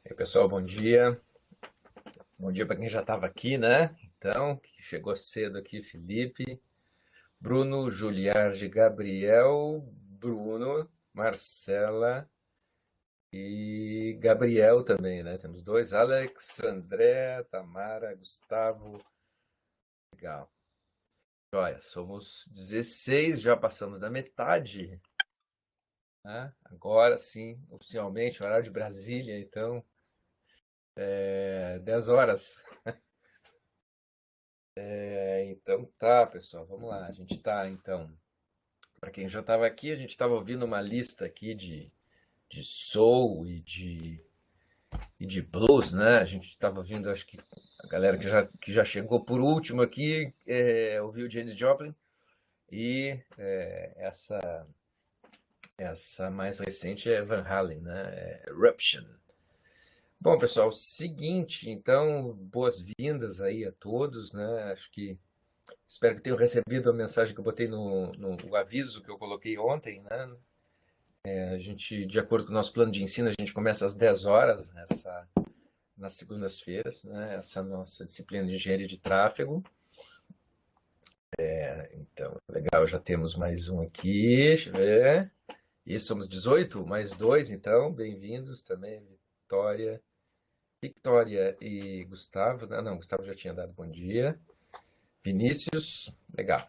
E aí, pessoal, bom dia. Bom dia para quem já estava aqui, né? Então, que chegou cedo aqui, Felipe, Bruno, Juliarge, Gabriel, Bruno, Marcela e Gabriel também, né? Temos dois, Alex, André, Tamara, Gustavo. Legal. Joia, somos 16, já passamos da metade, né? Agora sim, oficialmente, horário de Brasília, então, 10 horas. Então tá, pessoal, vamos lá. A gente tá, então, para quem já estava aqui, a gente estava ouvindo uma lista aqui de soul e de blues, né? A gente estava ouvindo, acho que a galera que já chegou por último aqui ouviu Janis Joplin e essa mais recente é Van Halen, né? Eruption. Bom, pessoal, seguinte, então, boas-vindas aí a todos, né? Acho que espero que tenham recebido a mensagem que eu botei no aviso que eu coloquei ontem, né? A gente, de acordo com o nosso plano de ensino, a gente começa às 10 horas nas segundas-feiras, né? Essa nossa disciplina de engenharia de tráfego. Então, legal, já temos mais um aqui, deixa eu ver. E somos 18, mais dois, então, bem-vindos também, Victoria e Gustavo. Não, Gustavo já tinha dado bom dia. Vinícius, legal.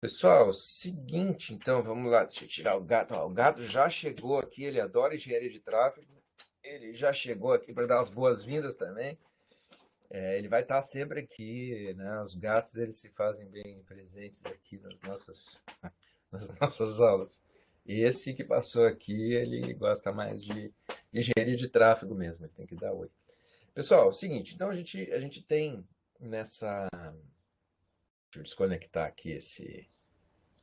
Pessoal, seguinte, então, vamos lá, deixa eu tirar o gato. Ó, o gato já chegou aqui, ele adora engenharia de tráfego. Ele já chegou aqui para dar as boas-vindas também. Ele vai estar sempre aqui, né? Os gatos, eles se fazem bem presentes aqui nas nossas aulas. E esse que passou aqui, ele gosta mais de engenharia de tráfego mesmo, ele tem que dar oi. Pessoal, é o seguinte, então a gente tem nessa... Deixa eu desconectar aqui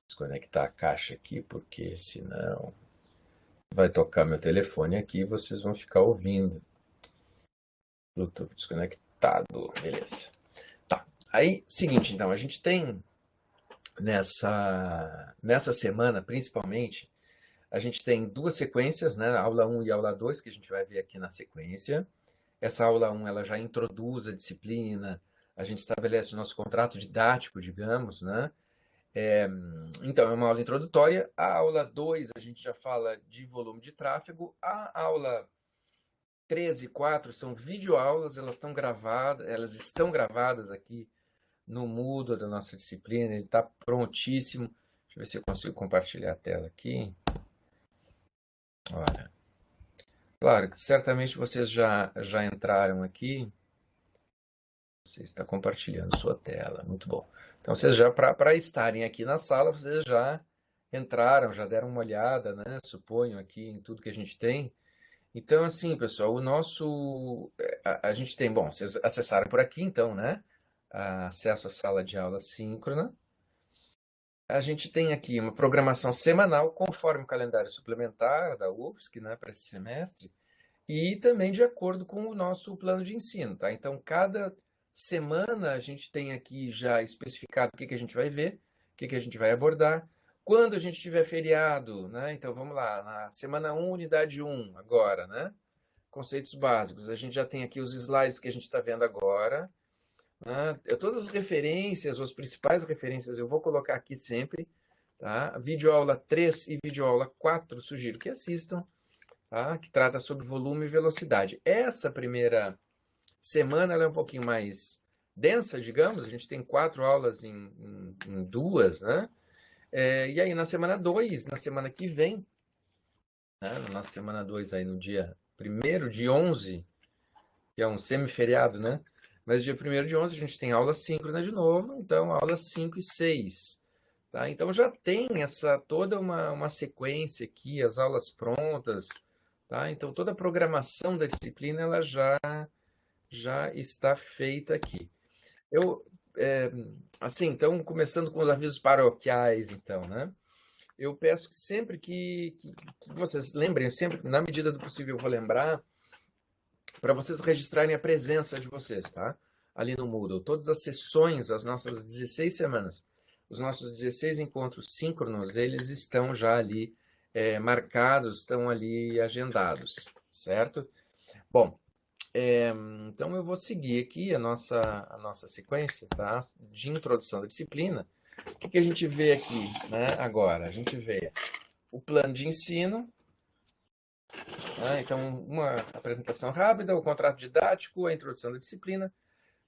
desconectar a caixa aqui, porque senão vai tocar meu telefone aqui e vocês vão ficar ouvindo. Bluetooth desconectado, beleza. Tá, aí, seguinte, então, a gente tem nessa semana, principalmente, a gente tem duas sequências, né, aula 1 e aula 2, que a gente vai ver aqui na sequência. Essa aula 1, ela já introduz a disciplina, a gente estabelece o nosso contrato didático, digamos, né? Então, é uma aula introdutória. A aula 2, a gente já fala de volume de tráfego. A aula 13 e 4 são videoaulas, elas estão gravadas aqui no Moodle da nossa disciplina, ele está prontíssimo. Deixa eu ver se eu consigo compartilhar a tela aqui. Olha, claro que certamente vocês já entraram aqui. Você está compartilhando sua tela, muito bom. Então, vocês já, para estarem aqui na sala, vocês já entraram, já deram uma olhada, né? Suponho aqui em tudo que a gente tem. Então, assim, pessoal, a gente tem, bom, vocês acessaram por aqui, então, né? acesso à sala de aula síncrona. A gente tem aqui uma programação semanal, conforme o calendário suplementar da UFSC, né, para esse semestre, e também de acordo com o nosso plano de ensino, tá? Então, cada semana a gente tem aqui já especificado o que que a gente vai ver, o que que a gente vai abordar. Quando a gente tiver feriado, né? Então, vamos lá, na semana 1, unidade 1, agora, né? Conceitos básicos. A gente já tem aqui os slides que a gente está vendo agora, né? Todas as referências, as principais referências, eu vou colocar aqui sempre, tá? Videoaula 3 e videoaula 4, sugiro que assistam, tá? Que trata sobre volume e velocidade. Essa primeira semana ela é um pouquinho mais densa, digamos, a gente tem 4 aulas em 2, né? E aí na semana 2, na semana que vem, né? Na semana 2 aí no dia 1º de 11, que é um semiferiado, né? Mas dia 1º de 11 a gente tem aula síncrona de novo, então aulas 5 e 6. Tá? Então já tem toda uma sequência aqui, as aulas prontas, tá? Então toda a programação da disciplina ela já está feita aqui. Eu, é, assim, então começando com os avisos paroquiais, então, né? Eu peço que sempre que vocês lembrem, sempre na medida do possível eu vou lembrar, para vocês registrarem a presença de vocês, tá? Ali no Moodle. Todas as sessões, as nossas 16 semanas, os nossos 16 encontros síncronos, eles estão já ali marcados, estão ali agendados, certo? Bom, então eu vou seguir aqui a nossa sequência, tá? De introdução da disciplina. O que a gente vê aqui, né, agora? A gente vê o plano de ensino, né? Então, uma apresentação rápida, o contrato didático, a introdução da disciplina.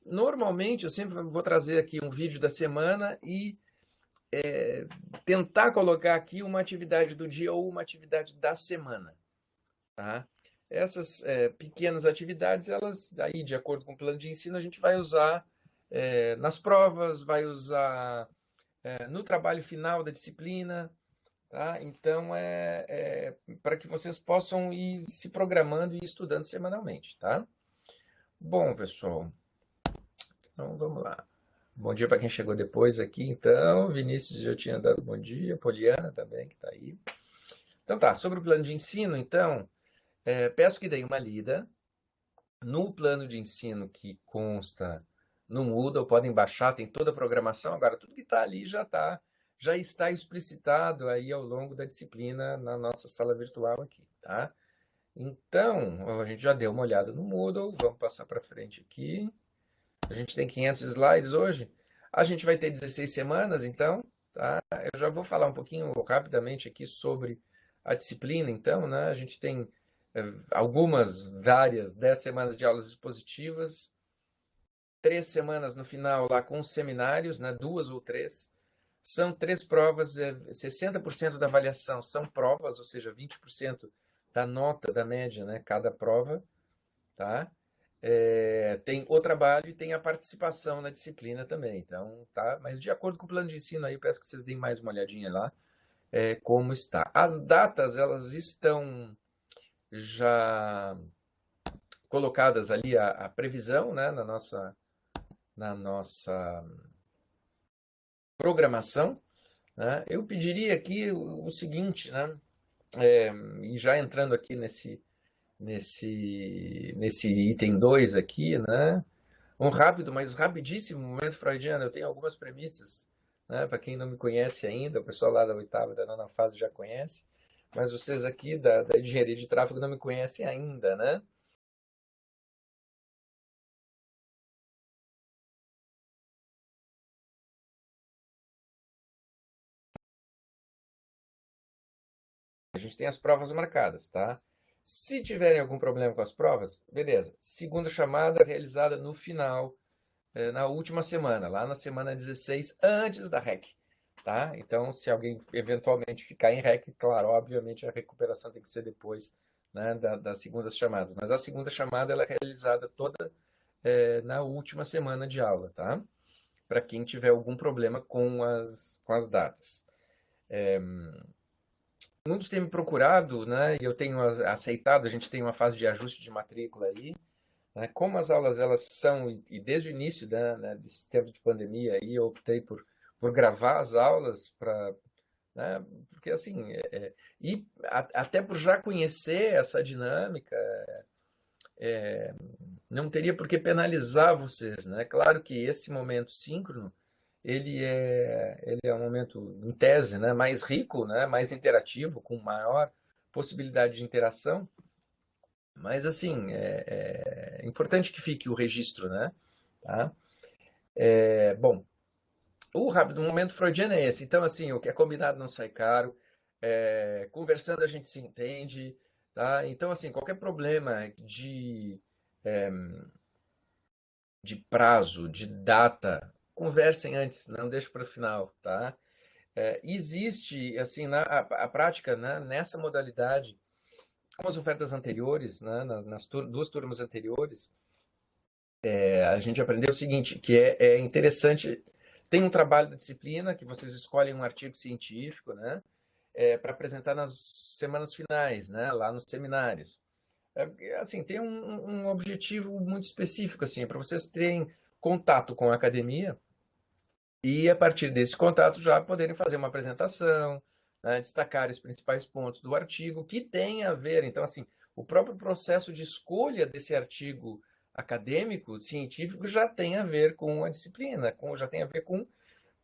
Normalmente, eu sempre vou trazer aqui um vídeo da semana e tentar colocar aqui uma atividade do dia ou uma atividade da semana, tá? Essas pequenas atividades, elas, aí, de acordo com o plano de ensino, a gente vai usar nas provas, vai usar no trabalho final da disciplina, tá? Então, para que vocês possam ir se programando e estudando semanalmente, tá? Bom, pessoal, então vamos lá. Bom dia para quem chegou depois aqui, então. Vinícius já tinha dado bom dia, Poliana também, que está aí. Então tá, sobre o plano de ensino, então, peço que deem uma lida. No plano de ensino que consta no Moodle, podem baixar, tem toda a programação. Agora, tudo que está ali já está explicitado aí ao longo da disciplina na nossa sala virtual aqui, tá? Então, a gente já deu uma olhada no Moodle, vamos passar para frente aqui. A gente tem 500 slides hoje. A gente vai ter 16 semanas, então, tá? Eu já vou falar um pouquinho rapidamente aqui sobre a disciplina, então, né? A gente tem várias, 10 semanas de aulas expositivas, 3 semanas no final lá com os seminários, né? 2 ou 3. São 3 provas, 60% da avaliação são provas, ou seja, 20% da nota, da média, né? Cada prova, tá? Tem o trabalho e tem a participação na disciplina também. Então, tá? Mas de acordo com o plano de ensino aí, eu peço que vocês deem mais uma olhadinha lá, como está. As datas, elas estão já colocadas ali, a previsão, né, na nossa programação, né? Eu pediria aqui o seguinte, né? E já entrando aqui nesse item 2 aqui, né? Um rápido, mas rapidíssimo momento freudiano. Eu tenho algumas premissas, né? Para quem não me conhece ainda, o pessoal lá da oitava, da nona fase já conhece, mas vocês aqui da engenharia de tráfego não me conhecem ainda, né? A gente tem as provas marcadas, tá? Se tiverem algum problema com as provas, beleza. Segunda chamada realizada no final, na última semana, lá na semana 16, antes da REC, tá? Então, se alguém eventualmente ficar em REC, claro, obviamente a recuperação tem que ser depois, né, das segundas chamadas. Mas a segunda chamada ela é realizada toda na última semana de aula, tá? Para quem tiver algum problema com as datas. Muitos têm me procurado, né? E eu tenho aceitado, a gente tem uma fase de ajuste de matrícula aí, né? Como as aulas elas são, e desde o início, né, desse tempo de pandemia, aí eu optei por gravar as aulas para, né, porque assim, e até por já conhecer essa dinâmica, não teria por que penalizar vocês, né? Claro que esse momento síncrono, ele é um momento, em tese, né, mais rico, né, mais interativo, com maior possibilidade de interação, mas assim, é importante que fique o registro, né? Tá? Bom, o rápido momento freudiano é esse. Então, assim, o que é combinado não sai caro, conversando a gente se entende, tá? Então, assim, qualquer problema de prazo, de data, conversem antes, não deixe para o final, tá? Existe, assim, a prática, né, nessa modalidade, com as ofertas anteriores, né, nas duas turmas anteriores, a gente aprendeu o seguinte, que é interessante, tem um trabalho da disciplina, que vocês escolhem um artigo científico, né, para apresentar nas semanas finais, né, lá nos seminários. Assim, tem um objetivo muito específico, assim, para vocês terem contato com a academia, e a partir desse contato já poderem fazer uma apresentação, né, destacar os principais pontos do artigo que tem a ver. Então, assim, o próprio processo de escolha desse artigo acadêmico, científico, já tem a ver com a disciplina, já tem a ver com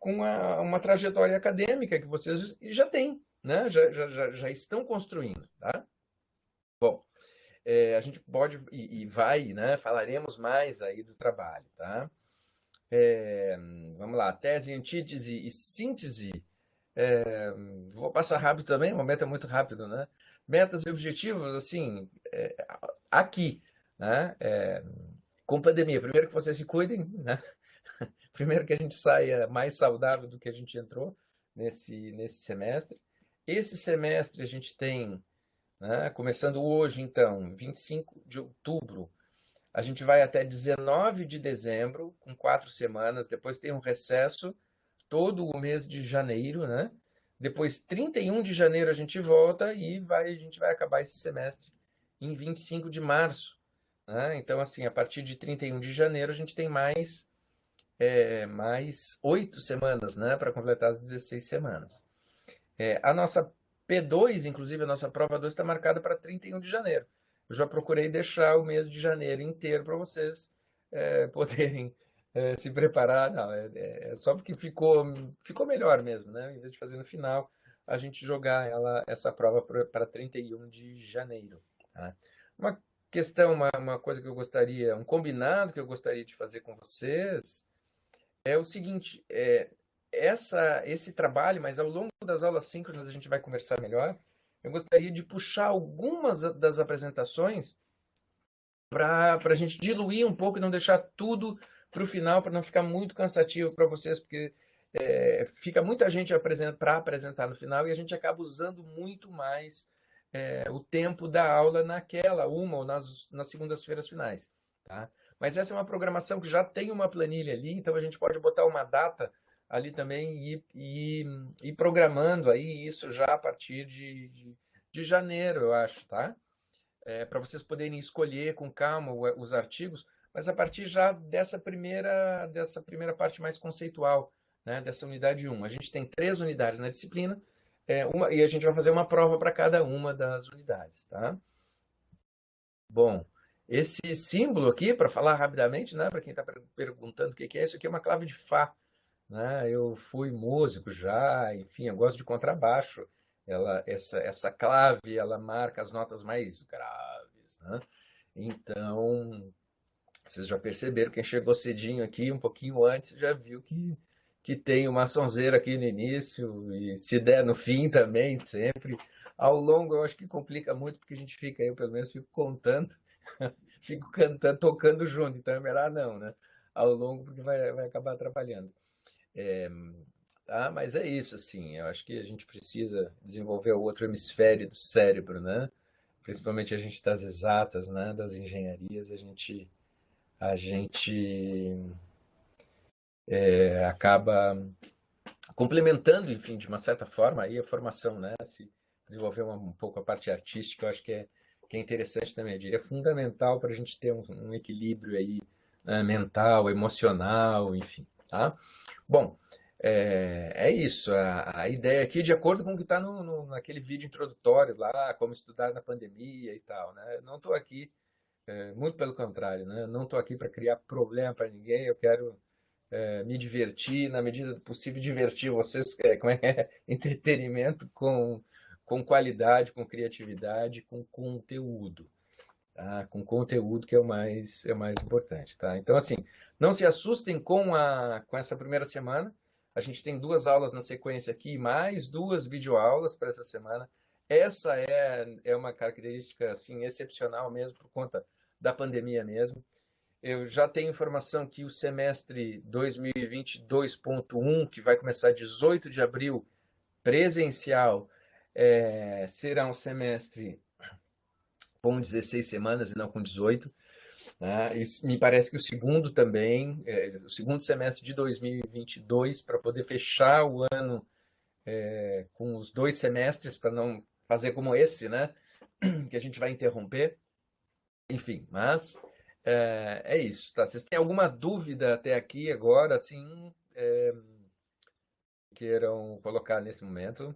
uma trajetória acadêmica que vocês já têm, né? Já estão construindo, tá? Bom, a gente pode e vai, né? Falaremos mais aí do trabalho, tá? Vamos lá, tese, antítese e síntese. Vou passar rápido também, o momento é muito rápido, né? Metas e objetivos, assim, aqui, né? Com pandemia, primeiro que vocês se cuidem, né? Primeiro que a gente saia mais saudável do que a gente entrou nesse semestre. Esse semestre a gente tem, né, começando hoje, então, 25 de outubro, a gente vai até 19 de dezembro, com 4 semanas. Depois tem um recesso todo o mês de janeiro, né? Depois, 31 de janeiro, a gente volta e a gente vai acabar esse semestre em 25 de março. Né? Então, assim, a partir de 31 de janeiro, a gente tem mais 8 semanas, né? Para completar as 16 semanas. A nossa P2, inclusive, a nossa prova 2 está marcada para 31 de janeiro. Eu já procurei deixar o mês de janeiro inteiro para vocês poderem se preparar. Não, é só porque ficou melhor mesmo, né? Em vez de fazer no final, a gente jogar essa prova para 31 de janeiro. Tá? Uma questão, uma coisa que eu gostaria, um combinado que eu gostaria de fazer com vocês é o seguinte, esse trabalho, mas ao longo das aulas síncronas a gente vai conversar melhor. Eu gostaria de puxar algumas das apresentações para a gente diluir um pouco e não deixar tudo para o final, para não ficar muito cansativo para vocês, porque fica muita gente para apresentar no final e a gente acaba usando muito mais o tempo da aula naquela, uma ou nas segundas-feiras finais. Tá? Mas essa é uma programação que já tem uma planilha ali, então a gente pode botar uma data ali também e ir programando aí isso já a partir de janeiro, eu acho, tá? Para vocês poderem escolher com calma os artigos, mas a partir já dessa primeira parte mais conceitual, né, dessa unidade 1. A gente tem 3 unidades na disciplina, e a gente vai fazer uma prova para cada uma das unidades, tá? Bom, esse símbolo aqui, para falar rapidamente, né, para quem está perguntando o que é, isso aqui é uma clave de Fá, né? Eu fui músico já, enfim, eu gosto de contrabaixo. Essa clave, ela marca as notas mais graves, né? Então, vocês já perceberam, quem chegou cedinho aqui, um pouquinho antes, já viu que tem uma sonzeira aqui no início, e se der no fim também, sempre. Ao longo, eu acho que complica muito, porque a gente fica, eu pelo menos fico contando, fico cantando, tocando junto, então é melhor não, né? Ao longo, porque vai acabar atrapalhando. Mas é isso, assim, eu acho que a gente precisa desenvolver o outro hemisfério do cérebro, né? Principalmente a gente das exatas, né? Das engenharias, a gente acaba complementando, enfim, de uma certa forma, aí a formação, né? Se desenvolver um pouco a parte artística, eu acho que é interessante também, eu diria, fundamental para a gente ter um equilíbrio aí, né, mental, emocional, enfim, tá? Bom, é isso. A ideia aqui, de acordo com o que está naquele vídeo introdutório lá, como estudar na pandemia e tal, né? Eu não estou aqui, muito pelo contrário, né? Eu não estou aqui para criar problema para ninguém, eu quero me divertir, na medida do possível, divertir vocês, como é que é? Entretenimento com qualidade, com criatividade, com conteúdo, tá? Com conteúdo que é o mais importante, tá? Então, assim, não se assustem com essa primeira semana. A gente tem duas aulas na sequência aqui, mais duas videoaulas para essa semana. Essa é uma característica, assim, excepcional mesmo, por conta da pandemia mesmo. Eu já tenho informação que o semestre 2022.1, que vai começar 18 de abril, presencial, será um semestre com 16 semanas e não com 18. Né? Isso, me parece que o segundo também, o segundo semestre de 2022, para poder fechar o ano com os dois semestres, para não fazer como esse, né? Que a gente vai interromper. Enfim, mas é isso, tá? Vocês têm alguma dúvida até aqui agora, assim, queiram colocar nesse momento?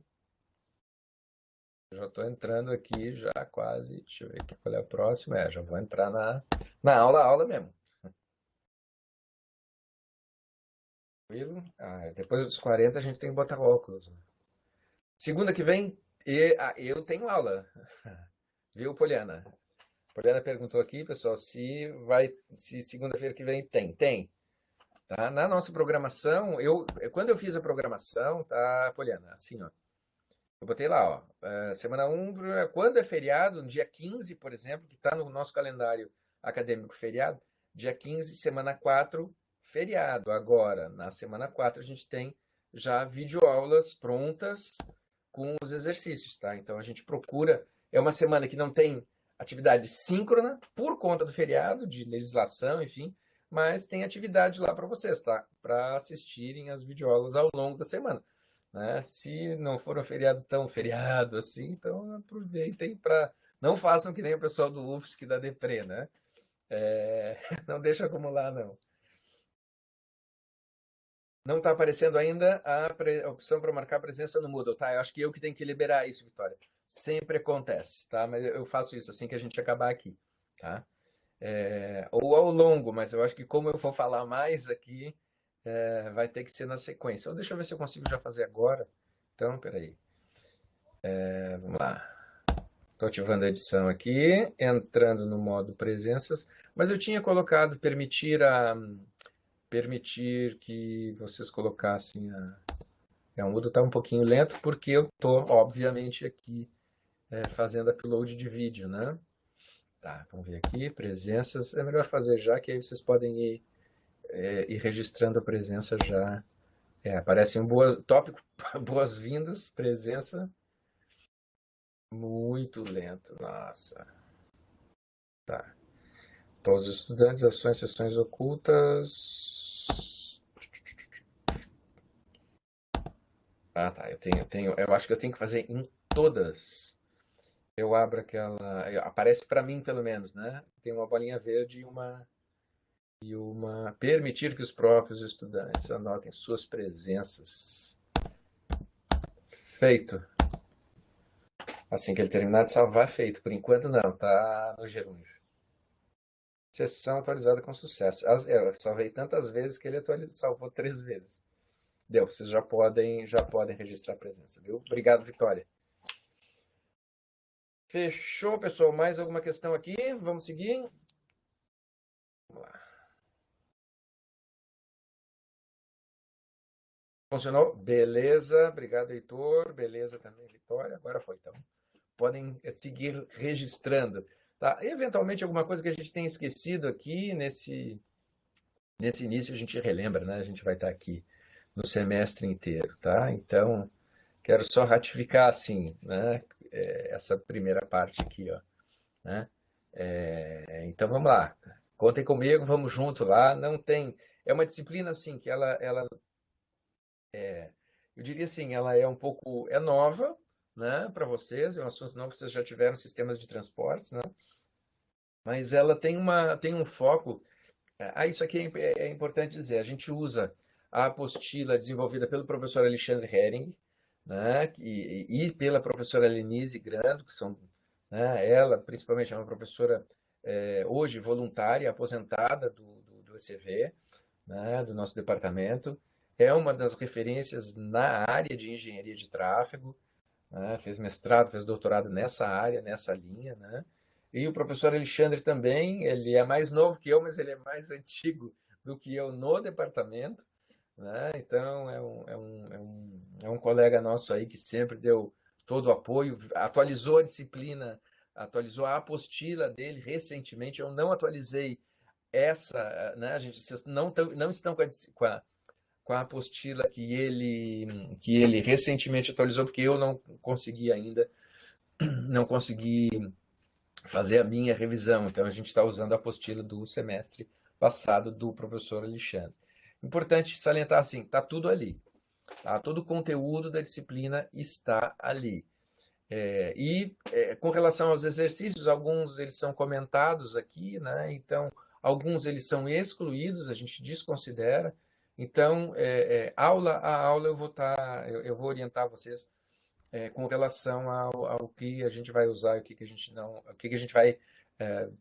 Eu já estou entrando aqui, já quase. Deixa eu ver aqui qual é o próximo. Já vou entrar na aula mesmo. Tranquilo? Depois dos 40 a gente tem que botar óculos. Segunda que vem, eu tenho aula. Viu, Poliana? Poliana perguntou aqui, pessoal, se segunda-feira que vem tem. Tem. Tá? Na nossa programação, quando eu fiz a programação, tá, Poliana, assim, ó, eu botei lá, ó, semana um, quando é feriado, no dia 15, por exemplo, que está no nosso calendário acadêmico feriado, dia 15, semana 4, feriado. Agora, na semana 4, a gente tem já videoaulas prontas com os exercícios, tá? Então, a gente procura, é uma semana que não tem atividade síncrona, por conta do feriado, de legislação, enfim, mas tem atividade lá para vocês, tá? Para assistirem as videoaulas ao longo da semana, né? Se não for um feriado tão feriado assim, então aproveitem para. Não façam que nem o pessoal do UFSC da Deprê, né? Não deixa acumular, não. Não está aparecendo ainda a opção para marcar presença no Moodle, tá? Eu acho que eu que tenho que liberar isso, Vitória. Sempre acontece, tá? Mas eu faço isso assim que a gente acabar aqui, tá? Ou ao longo, mas eu acho que como eu vou falar mais aqui, vai ter que ser na sequência. Então, deixa eu ver se eu consigo já fazer agora. Então, peraí. Vamos lá. Estou ativando a edição aqui, entrando no modo presenças, mas eu tinha colocado permitir que vocês colocassem o Moodle está um pouquinho lento porque eu estou, obviamente, aqui fazendo upload de vídeo, né? Tá, vamos ver aqui, presenças. É melhor fazer já, que aí vocês podem ir registrando a presença já. Aparece um tópico, boas-vindas, presença. Muito lento, nossa. Tá. Todos os estudantes, ações, sessões ocultas. Tá. Eu acho que eu tenho que fazer em todas. Eu abro aquela. Aparece para mim, pelo menos, né? Tem uma bolinha verde e uma. Permitir que os próprios estudantes anotem suas presenças. Feito. Assim que ele terminar de salvar, feito. Por enquanto, não. Tá no gerúndio. Sessão atualizada com sucesso. Eu salvei tantas vezes que ele salvou 3 vezes. Deu, vocês já podem registrar a presença, viu? Obrigado, Vitória. Fechou, pessoal? Mais alguma questão aqui? Vamos seguir? Vamos lá. Funcionou? Beleza. Obrigado, Heitor. Beleza também, Vitória. Agora foi, então. Podem seguir registrando. Tá? Eventualmente, alguma coisa que a gente tenha esquecido aqui nesse início, a gente relembra, né? A gente vai estar aqui no semestre inteiro, tá? Então, quero só ratificar, assim, né? Essa primeira parte aqui, ó, né? Então, vamos lá. Contem comigo, vamos junto lá. Não tem... É uma disciplina, assim, que eu diria assim, ela é um pouco... É nova, né, para vocês, é um assunto novo, vocês já tiveram sistemas de transportes, né? Mas ela tem um foco. Isso aqui é importante dizer. A gente usa a apostila desenvolvida pelo professor Alexandre Hering, né, e pela professora Lenise Grando, que são, né, ela principalmente é uma professora hoje voluntária, aposentada do ECV, né, do nosso departamento. É uma das referências na área de engenharia de tráfego, né, fez mestrado, fez doutorado nessa área, nessa linha, né? E o professor Alexandre também, ele é mais novo que eu, mas ele é mais antigo do que eu no departamento, né? Então é um colega nosso aí que sempre deu todo o apoio, atualizou a disciplina, atualizou a apostila dele recentemente. Eu não atualizei essa, né? A gente, vocês não estão com a apostila que ele recentemente atualizou, porque eu não consegui ainda, não consegui fazer a minha revisão. Então a gente está usando a apostila do semestre passado do professor Alexandre. Importante salientar assim, está tudo ali. Tá? Todo o conteúdo da disciplina está ali. Com relação aos exercícios, alguns eles são comentados aqui, né? Então, alguns eles são excluídos, a gente desconsidera. Então, aula a aula eu vou orientar vocês com relação ao que a gente vai usar e o que, que a gente não, o que, que a gente vai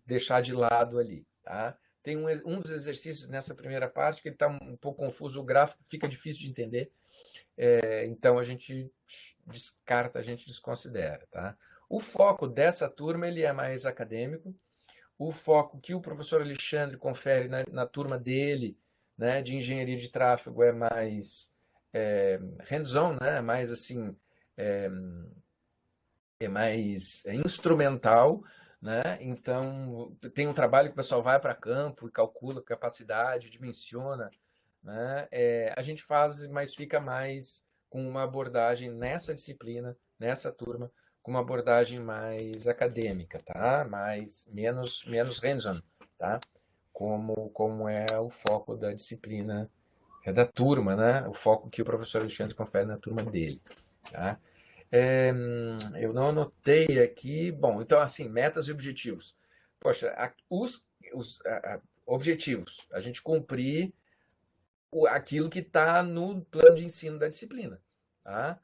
deixar de lado ali, tá? Tem um dos exercícios nessa primeira parte que ele está um pouco confuso, o gráfico fica difícil de entender, então a gente descarta, a gente desconsidera, tá? O foco dessa turma ele é mais acadêmico, o foco que o professor Alexandre confere na turma dele, né, de engenharia de tráfego é mais hands-on, né, mais assim, é, é mais instrumental, né? Então tem um trabalho que o pessoal vai para campo e calcula capacidade, dimensiona, né? A gente faz, mas fica mais com uma abordagem nessa disciplina, nessa turma, com uma abordagem mais acadêmica, tá? Menos hands-on, tá? Como é o foco da disciplina, da turma, né? O foco que o professor Alexandre confere na turma dele, tá? Eu não anotei aqui. Bom, então, assim, metas e objetivos. Poxa, os objetivos, a gente cumprir aquilo que está no plano de ensino da disciplina, tá?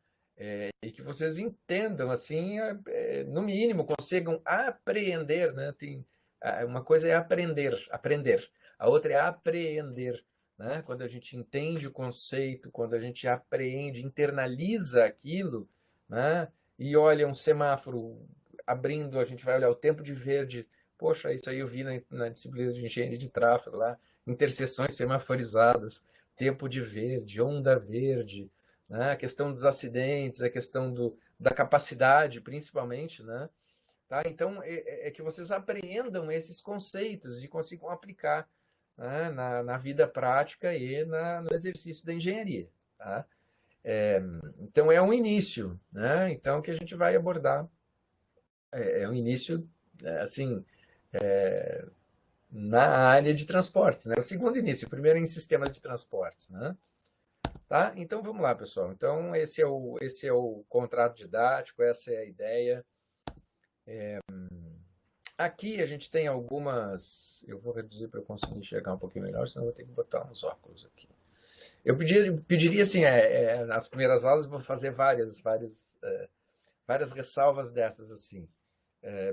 E que vocês entendam, assim, no mínimo, consigam apreender, né? Uma coisa é aprender, a outra é apreender, né? Quando a gente entende o conceito, quando a gente apreende, internaliza aquilo, né? E olha um semáforo abrindo, a gente vai olhar o tempo de verde. Poxa, isso aí eu vi na disciplina de engenharia de tráfego lá, interseções semaforizadas, tempo de verde, onda verde, né? A questão dos acidentes, a questão da capacidade, principalmente, né? Tá? Então, é que vocês apreendam esses conceitos e consigam aplicar, né, na vida prática e no exercício da engenharia. Tá? Então, é um início, né? Então, que a gente vai abordar um início, assim, na área de transportes, né? O segundo início, o primeiro em sistemas de transportes, né? Tá? Então vamos lá, pessoal. Então esse é o contrato didático, essa é a ideia. Aqui a gente tem algumas. Eu vou reduzir para eu conseguir enxergar um pouquinho melhor, senão eu vou ter que botar uns óculos aqui. Eu pediria assim, nas primeiras aulas eu vou fazer várias ressalvas dessas assim.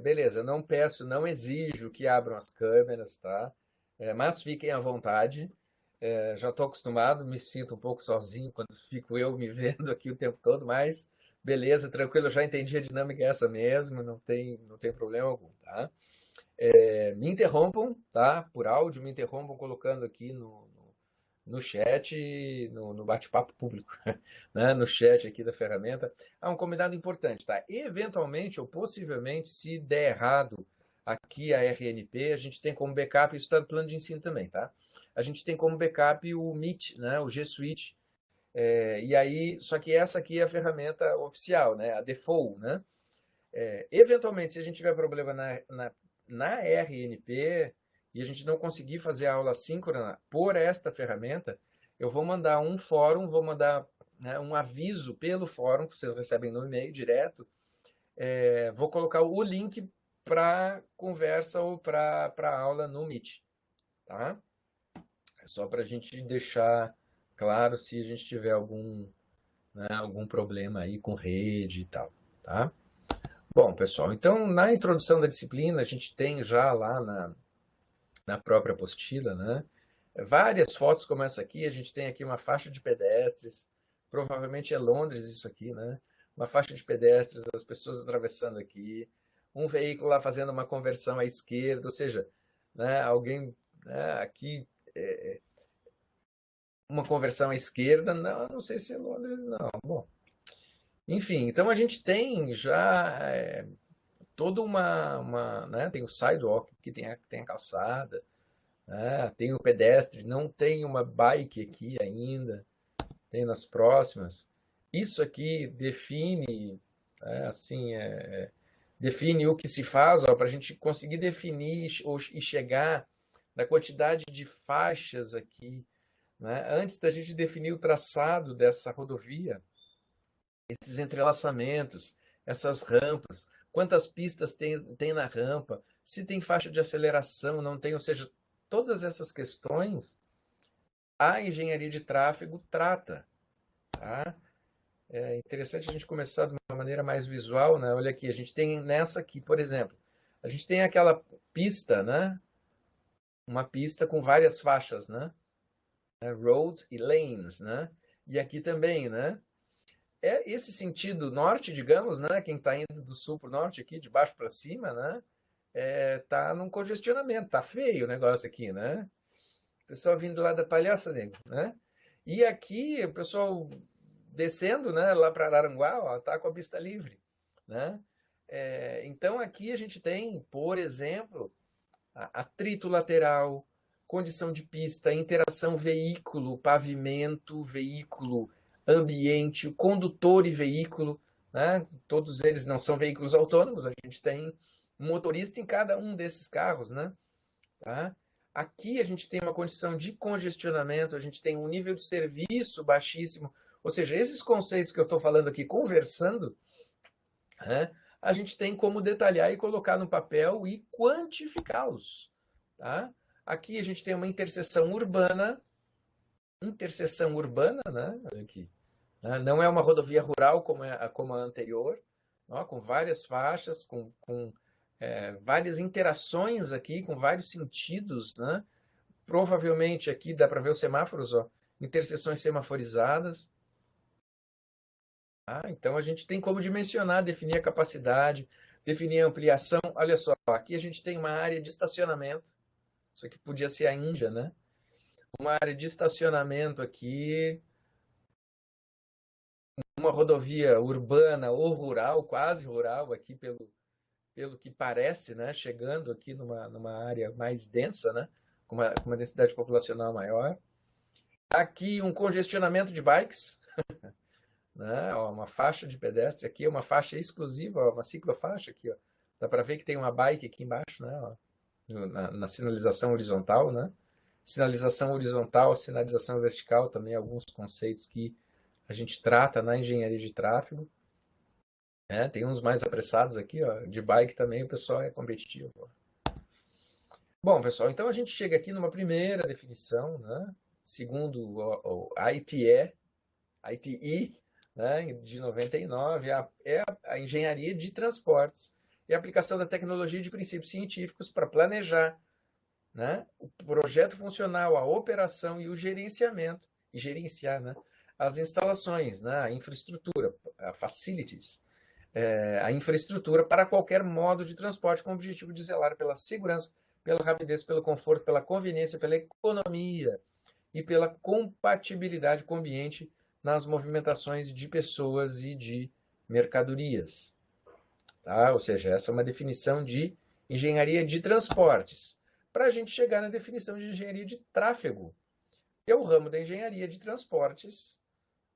Beleza, eu não peço, não exijo que abram as câmeras, tá? Mas fiquem à vontade. Já estou acostumado, me sinto um pouco sozinho quando fico eu me vendo aqui o tempo todo, mas beleza, tranquilo, eu já entendi a dinâmica é essa mesmo, não tem problema algum, tá? Me interrompam, tá? Por áudio, me interrompam colocando aqui no chat, no bate-papo público, né? No chat aqui da ferramenta. Um combinado importante, tá? Eventualmente ou possivelmente, se der errado aqui a RNP, a gente tem como backup, isso está no plano de ensino também, tá? A gente tem como backup o Meet, né? O G Suite. E aí, só que essa aqui é a ferramenta oficial, né? A default, né? Eventualmente, se a gente tiver problema na RNP e a gente não conseguir fazer a aula síncrona por esta ferramenta, eu vou mandar um fórum, vou mandar né, um aviso pelo fórum, que vocês recebem no e-mail direto. Vou colocar o link para conversa ou para aula no Meet, tá? É só para a gente deixar claro se a gente tiver algum, né, algum problema aí com rede e tal, tá? Bom, pessoal, então na introdução da disciplina a gente tem já lá na própria apostila, né? Várias fotos como essa aqui, a gente tem aqui uma faixa de pedestres, provavelmente é Londres isso aqui, né? Uma faixa de pedestres, as pessoas atravessando aqui, um veículo lá fazendo uma conversão à esquerda, ou seja, né, alguém, né, aqui, uma conversão à esquerda, não sei se é Londres, não. Bom, enfim, então a gente tem já toda né, tem o sidewalk, que tem a calçada, tem o pedestre, não tem uma bike aqui ainda, tem nas próximas. Isso aqui define, assim, define o que se faz para a gente conseguir definir e chegar na quantidade de faixas aqui, né? Antes da gente definir o traçado dessa rodovia, esses entrelaçamentos, essas rampas, quantas pistas tem na rampa, se tem faixa de aceleração, não tem, ou seja, todas essas questões a engenharia de tráfego trata, tá? É interessante a gente começar de uma maneira mais visual, né? Olha aqui, a gente tem nessa aqui, por exemplo, a gente tem aquela pista, né? Uma pista com várias faixas, né? Road e lanes, né? E aqui também, né? Esse sentido norte, digamos, né? Quem está indo do sul para o norte aqui, de baixo para cima, né? Tá num congestionamento, tá feio o negócio aqui, né? O pessoal vindo lá da Palhaça, nego, né? E aqui o pessoal descendo, né? Lá para Araranguá, ó, tá com a pista livre, né? Então aqui a gente tem, por exemplo, atrito lateral, condição de pista, interação veículo, pavimento, veículo, ambiente, condutor e veículo, né? Todos eles não são veículos autônomos, a gente tem um motorista em cada um desses carros, né? Tá? Aqui a gente tem uma condição de congestionamento, a gente tem um nível de serviço baixíssimo, ou seja, esses conceitos que eu estou falando aqui, conversando, né, a gente tem como detalhar e colocar no papel e quantificá-los. Tá? Aqui a gente tem uma interseção urbana, né? Olha aqui. Né? Não é uma rodovia rural como a anterior, ó, com várias faixas, com várias interações aqui, com vários sentidos, né? Provavelmente aqui dá para ver os semáforos, ó, interseções semaforizadas. Então a gente tem como dimensionar, definir a capacidade, definir a ampliação. Olha só, aqui a gente tem uma área de estacionamento. Isso aqui podia ser a Índia, né? Uma área de estacionamento aqui, uma rodovia urbana ou rural, quase rural aqui pelo que parece, né? Chegando aqui numa área mais densa, né? Com uma densidade populacional maior. Aqui um congestionamento de bikes, né? Ó, uma faixa de pedestre aqui, uma faixa exclusiva, ó, uma ciclofaixa aqui, ó. Dá para ver que tem uma bike aqui embaixo, né? Ó, na sinalização horizontal, né? Sinalização horizontal, sinalização vertical, também alguns conceitos que a gente trata na engenharia de tráfego. Né? Tem uns mais apressados aqui, ó, de bike também, o pessoal é competitivo. Bom, pessoal, então a gente chega aqui numa primeira definição, né? Segundo o ITE, né, de 99, a engenharia de transportes e a aplicação da tecnologia de princípios científicos para planejar, né, o projeto funcional, a operação e o gerenciamento, e gerenciar, né, as instalações, né, a infraestrutura, a facilities, a infraestrutura para qualquer modo de transporte com o objetivo de zelar pela segurança, pela rapidez, pelo conforto, pela conveniência, pela economia e pela compatibilidade com o ambiente nas movimentações de pessoas e de mercadorias. Tá? Ou seja, essa é uma definição de engenharia de transportes. Para a gente chegar na definição de engenharia de tráfego, que é o ramo da engenharia de transportes,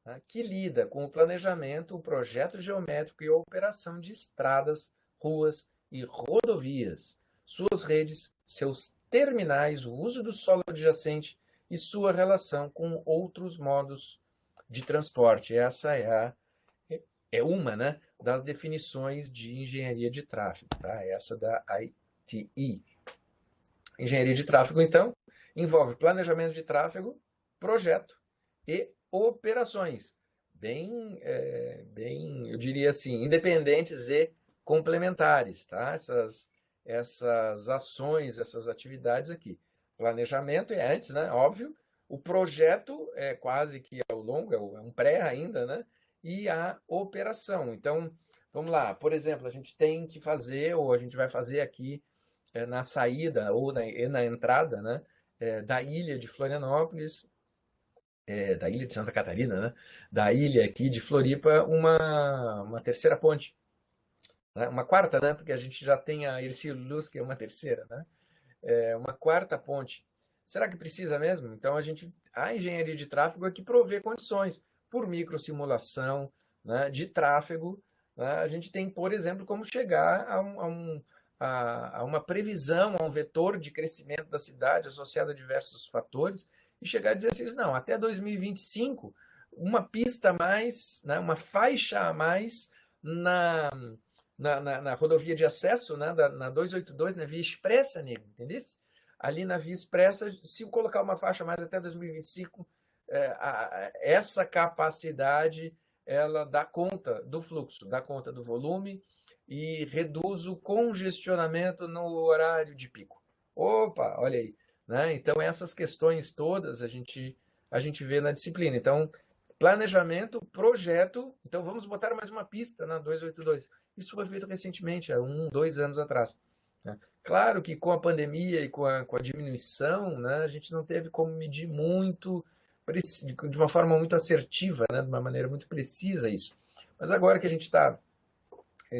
né, que lida com o planejamento, o projeto geométrico e a operação de estradas, ruas e rodovias, suas redes, seus terminais, o uso do solo adjacente e sua relação com outros modos de transporte. Essa é uma, né, das definições de engenharia de tráfego, tá? Essa da ITE. Engenharia de tráfego, então, envolve planejamento de tráfego, projeto e operações. Bem, eu diria assim, independentes e complementares, tá? Essas ações, essas atividades aqui. Planejamento é antes, né? Óbvio. O projeto é quase que ao longo, é um pré ainda, né? E a operação. Então, vamos lá. Por exemplo, a gente tem que fazer, ou a gente vai fazer aqui na saída ou na entrada, né? Da ilha de Florianópolis, da ilha de Santa Catarina, né? Da ilha aqui de Floripa, uma terceira ponte. Né? Uma quarta, né? Porque a gente já tem a Hercílio Luz, que é uma terceira, né? Uma quarta ponte. Será que precisa mesmo? Então a engenharia de tráfego é que provê condições por microsimulação, né, de tráfego. Né? A gente tem, por exemplo, como chegar a uma previsão, a um vetor de crescimento da cidade associado a diversos fatores e chegar a dizer assim, não, até 2025, uma pista a mais, né, uma faixa a mais na, na rodovia de acesso, né, na 282, na via expressa, nego, entendeu? Ali na via expressa, se eu colocar uma faixa a mais até 2025, essa capacidade ela dá conta do fluxo, dá conta do volume e reduz o congestionamento no horário de pico. Opa, olha aí. Né? Então, essas questões todas a gente vê na disciplina. Então, planejamento, projeto. Então, vamos botar mais uma pista na 282. Isso foi feito recentemente, há 2 anos atrás. Né? Claro que com a pandemia e com a diminuição, né, a gente não teve como medir muito, de uma forma muito assertiva, né, de uma maneira muito precisa isso. Mas agora que a gente está,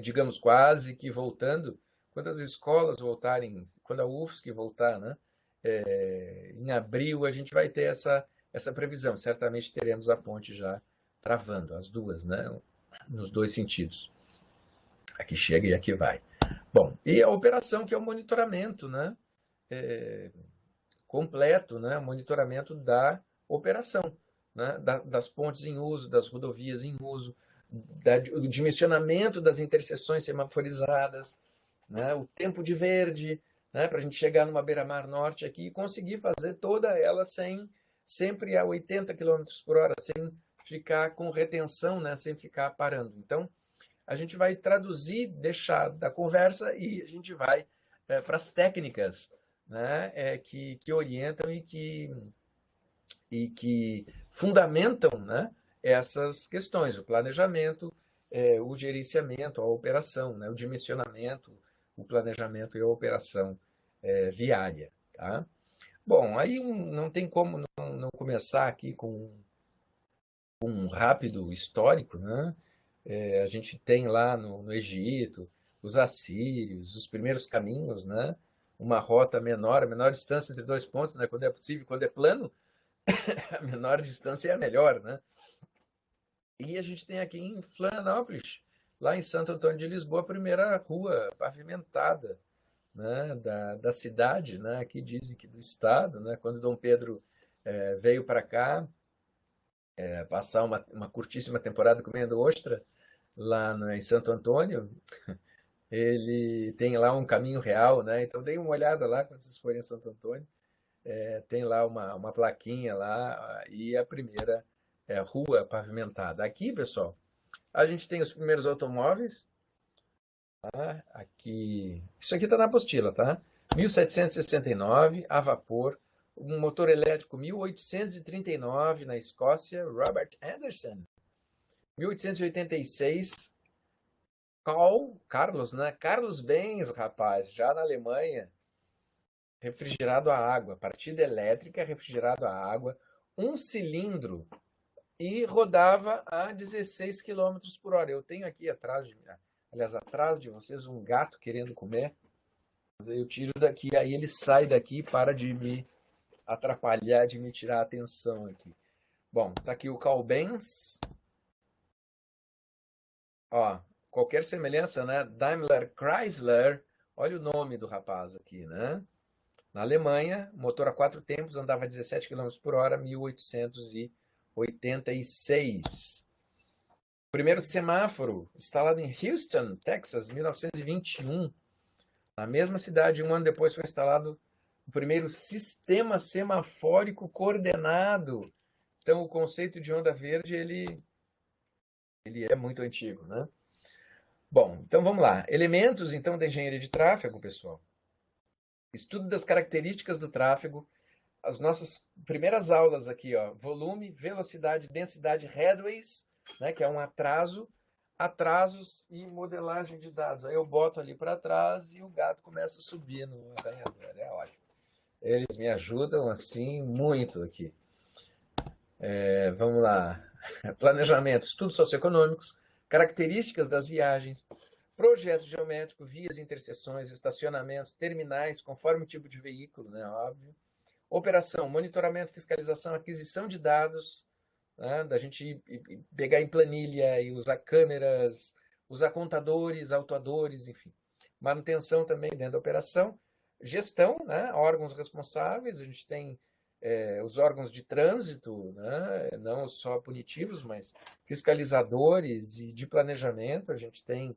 digamos, quase que voltando, quando as escolas voltarem, quando a UFSC voltar, né, em abril, a gente vai ter essa previsão. Certamente teremos a ponte já travando, as duas, né, nos dois sentidos. Aqui chega e aqui vai. Bom, e a operação, que é o monitoramento, né? Completo, né? Monitoramento da operação, né? Das pontes em uso, das rodovias em uso, o dimensionamento das interseções semaforizadas, né? O tempo de verde, né? Para a gente chegar numa beira-mar norte aqui e conseguir fazer toda ela sempre a 80 quilômetros por hora, sem ficar com retenção, né? Sem ficar parando. Então, a gente vai traduzir, deixar da conversa e a gente vai para as técnicas, né, que orientam e que fundamentam, né, essas questões, o planejamento, o gerenciamento, a operação, né, o dimensionamento, o planejamento e a operação viária. Tá? Bom, aí não tem como não começar aqui com um rápido histórico, né? A gente tem lá no Egito os assírios, os primeiros caminhos, né? Uma rota menor, a menor distância entre dois pontos, né? Quando é possível, quando é plano, a menor distância é a melhor, né? E a gente tem aqui em Florianópolis, lá em Santo Antônio de Lisboa, a primeira rua pavimentada, né? Da cidade, né? Aqui dizem que do estado, né? Quando Dom Pedro veio para cá passar uma curtíssima temporada comendo ostra, lá em Santo Antônio, ele tem lá um caminho real, né? Então dê uma olhada lá quando vocês forem em Santo Antônio, tem lá uma plaquinha lá e a primeira rua pavimentada. Aqui, pessoal, a gente tem os primeiros automóveis, tá? Aqui, isso aqui está na apostila, tá? 1769, a vapor, um motor elétrico 1839 na Escócia, Robert Anderson. 1886, Carlos, né? Carlos Benz, rapaz, já na Alemanha, refrigerado a água, partida elétrica, refrigerado a água, um cilindro e rodava a 16 quilômetros por hora. Eu tenho aqui atrás de vocês, um gato querendo comer, mas aí eu tiro daqui, aí ele sai daqui e para de me atrapalhar, de me tirar a atenção aqui. Bom, tá aqui o Carl Benz. Ó, qualquer semelhança, né? Daimler Chrysler, olha o nome do rapaz aqui, né? Na Alemanha, motor a 4 tempos, andava a 17 quilômetros por hora, 1889. 1986. O primeiro semáforo instalado em Houston, Texas, 1921. Na mesma cidade, um ano depois, foi instalado o primeiro sistema semafórico coordenado. Então, o conceito de onda verde, ele é muito antigo, né? Bom, então vamos lá. Elementos, então, da engenharia de tráfego, pessoal. Estudo das características do tráfego. As nossas primeiras aulas aqui, ó, volume, velocidade, densidade, headways, né, que é um atraso, atrasos e modelagem de dados. Aí eu boto ali para trás e o gato começa a subir no arranhador. É ótimo. Eles me ajudam assim muito aqui. Vamos lá. Planejamento, estudos socioeconômicos, características das viagens, projeto geométrico, vias, interseções, estacionamentos, terminais, conforme o tipo de veículo, né, óbvio. Operação, monitoramento, fiscalização, aquisição de dados, né, da gente pegar em planilha e usar câmeras, usar contadores, autuadores, enfim. Manutenção também dentro da operação. Gestão, né, órgãos responsáveis, a gente tem os órgãos de trânsito, né, não só punitivos, mas fiscalizadores e de planejamento. A gente tem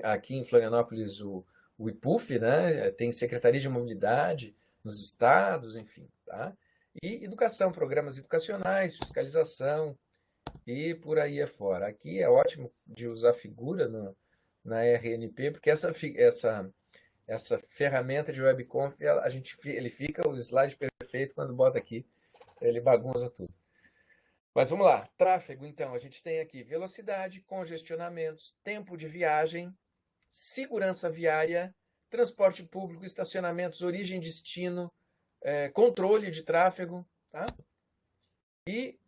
aqui em Florianópolis o IPUF, né, tem Secretaria de Mobilidade nos estados, enfim, tá? E educação, programas educacionais, fiscalização e por aí afora. Aqui é ótimo de usar figura na RNP, porque essa ferramenta de webconf, ele fica o slide perfeito quando bota aqui, ele bagunça tudo. Mas vamos lá, tráfego, então, a gente tem aqui velocidade, congestionamentos, tempo de viagem, segurança viária, transporte público, estacionamentos, origem, destino, controle de tráfego, tá? E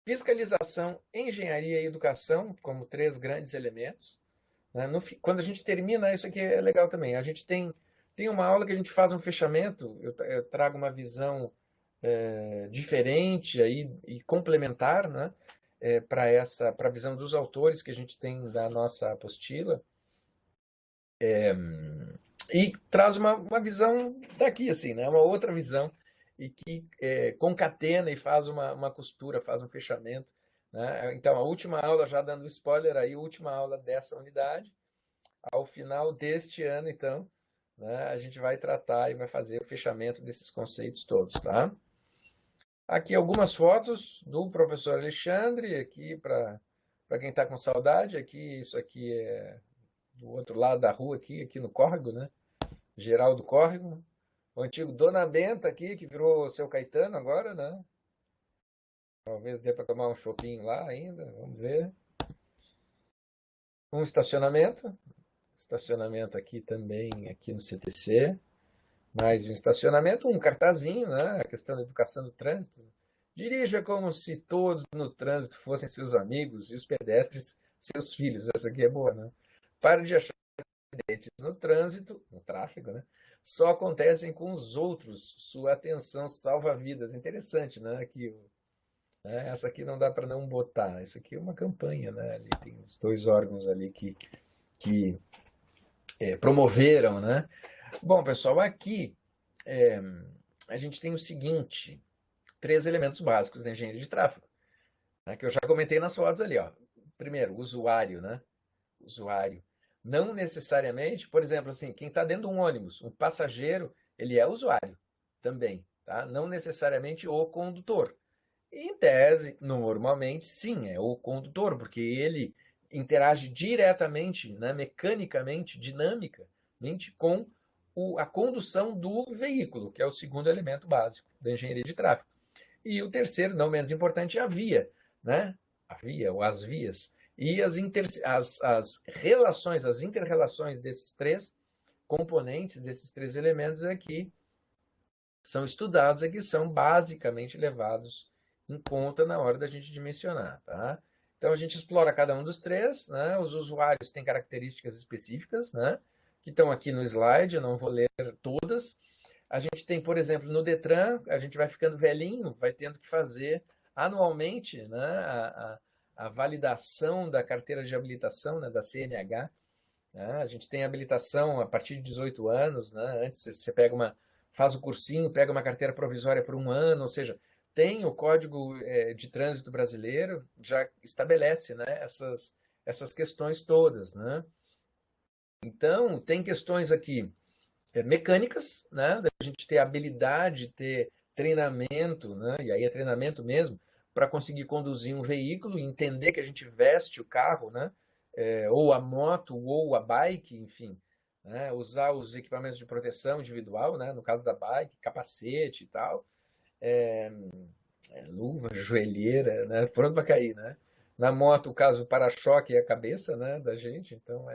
fiscalização, engenharia e educação, como três grandes elementos. Né? Quando a gente termina, isso aqui é legal também. A gente tem uma aula que a gente faz um fechamento, eu trago uma visão diferente aí, e complementar, né? Para a visão dos autores que a gente tem da nossa apostila. E traz uma visão daqui, assim, né? Uma outra visão, e que concatena e faz uma costura, faz um fechamento. Né? Então, a última aula, já dando spoiler aí, a última aula dessa unidade, ao final deste ano, então, né, a gente vai tratar e vai fazer o fechamento desses conceitos todos, tá? Aqui algumas fotos do professor Alexandre, aqui para quem está com saudade, aqui, isso aqui é do outro lado da rua, aqui no Córrego, né? Geraldo Córrego, o antigo Dona Benta aqui, que virou seu Caetano agora, né? Talvez dê para tomar um chopinho lá ainda, vamos ver. Um estacionamento aqui também, aqui no CTC. Mais um estacionamento, um cartazinho, né? A questão da educação do trânsito. Dirija como se todos no trânsito fossem seus amigos e os pedestres seus filhos. Essa aqui é boa, né? Pare de achar acidentes no trânsito, no tráfego, né? Só acontecem com os outros. Sua atenção salva vidas. Interessante, né? Aqui, né? Essa aqui não dá para não botar. Isso aqui é uma campanha, né? Ali tem os dois órgãos ali que promoveram, né? Bom, pessoal, aqui a gente tem o seguinte: três elementos básicos da engenharia de tráfego, né? Que eu já comentei nas fotos ali, ó. Primeiro, usuário, né? Usuário. Não necessariamente, por exemplo, assim, quem está dentro de um ônibus, um passageiro, ele é usuário também, tá? Não necessariamente o condutor. E, em tese, normalmente, sim, é o condutor, porque ele interage diretamente, né, mecanicamente, dinamicamente, com a condução do veículo, que é o segundo elemento básico da engenharia de tráfego. E o terceiro, não menos importante, é a via, né? A via, ou as vias. E as relações, as inter-relações desses três componentes, desses três elementos aqui, são estudados e que são basicamente levados em conta na hora da gente dimensionar, tá? Então a gente explora cada um dos três, né? Os usuários têm características específicas, né? Que estão aqui no slide, eu não vou ler todas. A gente tem, por exemplo, no Detran, a gente vai ficando velhinho, vai tendo que fazer anualmente, né, a validação da carteira de habilitação, né, da CNH. Né? A gente tem habilitação a partir de 18 anos, né? Antes você faz o cursinho, pega uma carteira provisória por um ano, ou seja, tem o Código de Trânsito Brasileiro, já estabelece, né, essas questões todas, né? Então, tem questões aqui mecânicas, né, da gente ter habilidade, ter treinamento, né, e aí é treinamento mesmo, para conseguir conduzir um veículo, entender que a gente veste o carro, né, ou a moto, ou a bike, enfim, né, usar os equipamentos de proteção individual, né, no caso da bike, capacete e tal, é, luva, joelheira, né, pronto para cair, né. Na moto, o caso, o para-choque e a cabeça, né, da gente, então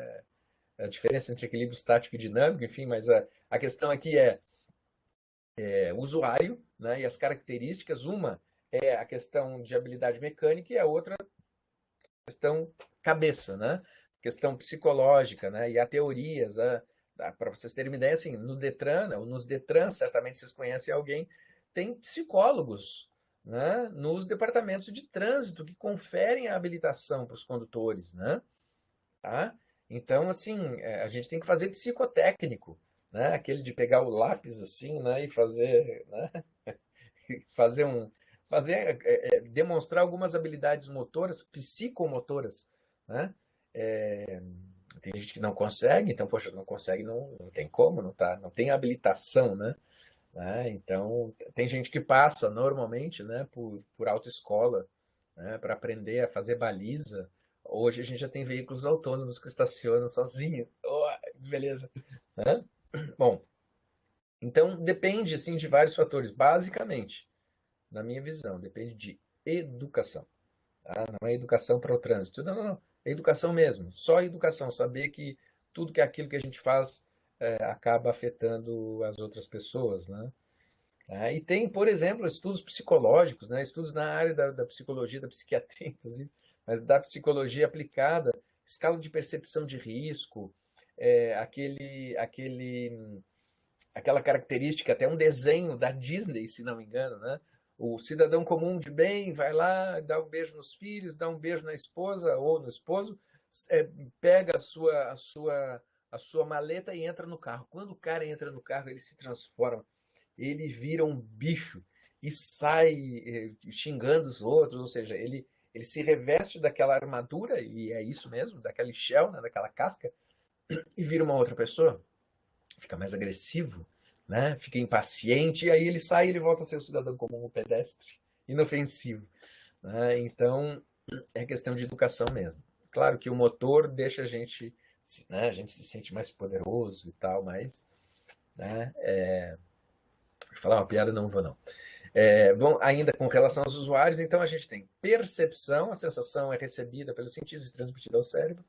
a diferença entre equilíbrio estático e dinâmico, enfim, mas a questão aqui o usuário, né, e as características. Uma é a questão de habilidade mecânica e a outra questão cabeça, né? Questão psicológica, né? E há teorias, para vocês terem uma ideia, assim, no Detran, ou nos Detran, certamente vocês conhecem alguém, tem psicólogos, né, nos departamentos de trânsito que conferem a habilitação para os condutores, né? Tá? Então, assim, a gente tem que fazer psicotécnico, né? Aquele de pegar o lápis assim, né, e fazer, né, fazer um, fazer, demonstrar algumas habilidades motoras, psicomotoras, né? É, tem gente que não consegue, então, poxa, não consegue, não tem como, não tá, não tem habilitação, né? Então, tem gente que passa normalmente, né, por autoescola, né, para aprender a fazer baliza. Hoje a gente já tem veículos autônomos que estacionam sozinhos. Oh, beleza, né? Bom, então depende assim de vários fatores. Basicamente, na minha visão, depende de educação. Tá? Não é educação para o trânsito. Não, não, não. É educação mesmo. Só educação. Saber que tudo que é aquilo que a gente faz acaba afetando as outras pessoas, né? E tem, por exemplo, estudos psicológicos, né? Estudos na área da psicologia, da psiquiatria, inclusive, mas da psicologia aplicada, escala de percepção de risco, aquela característica, até um desenho da Disney, se não me engano, né? O cidadão comum de bem vai lá, dá um beijo nos filhos, dá um beijo na esposa ou no esposo, é, pega a sua maleta e entra no carro. Quando o cara entra no carro, ele se transforma, ele vira um bicho e sai xingando os outros, ou seja, ele se reveste daquela armadura, e é isso mesmo, daquela shell, né, daquela casca, e vira uma outra pessoa, fica mais agressivo, né, fica impaciente, e aí ele sai e ele volta a ser o cidadão comum, o pedestre, inofensivo. Né? Então, é questão de educação mesmo. Claro que o motor deixa né, a gente se sente mais poderoso e tal, mas, né, falar uma piada não vou não. Bom, ainda com relação aos usuários, então a gente tem percepção, a sensação é recebida pelos sentidos e transmitida ao cérebro,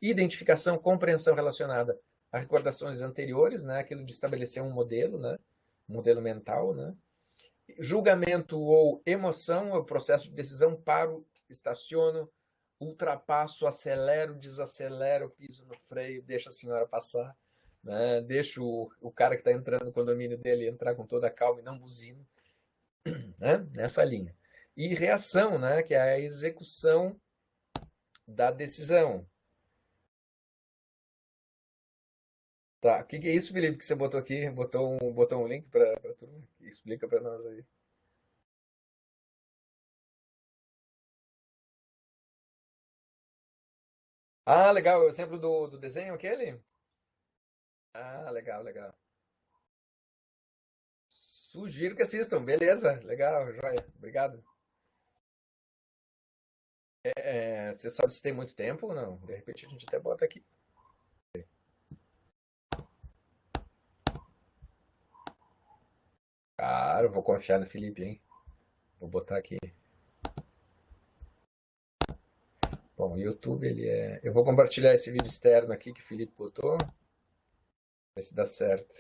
identificação, compreensão relacionada a recordações anteriores, né, aquilo de estabelecer um modelo, né, um modelo mental, né. Julgamento ou emoção é o processo de decisão, paro, estaciono, ultrapasso, acelero, desacelero, piso no freio, deixo a senhora passar, né, deixo o cara que está entrando no condomínio dele entrar com toda a calma e não buzino, né? Nessa linha. E reação, né? Que é a execução da decisão. Tá, o que é isso, Felipe, que você botou aqui? Botou um link para a turma? Explica para nós aí. Ah, legal, o exemplo do desenho aquele? Ah, legal, legal. Sugiro que assistam, beleza, legal, joia, obrigado. Você sabe se tem muito tempo ou não? De repente a gente até bota aqui. Claro, vou confiar no Felipe, hein? Vou botar aqui. Bom, o YouTube, ele é. Eu vou compartilhar esse vídeo externo aqui que o Felipe botou, ver se dá certo.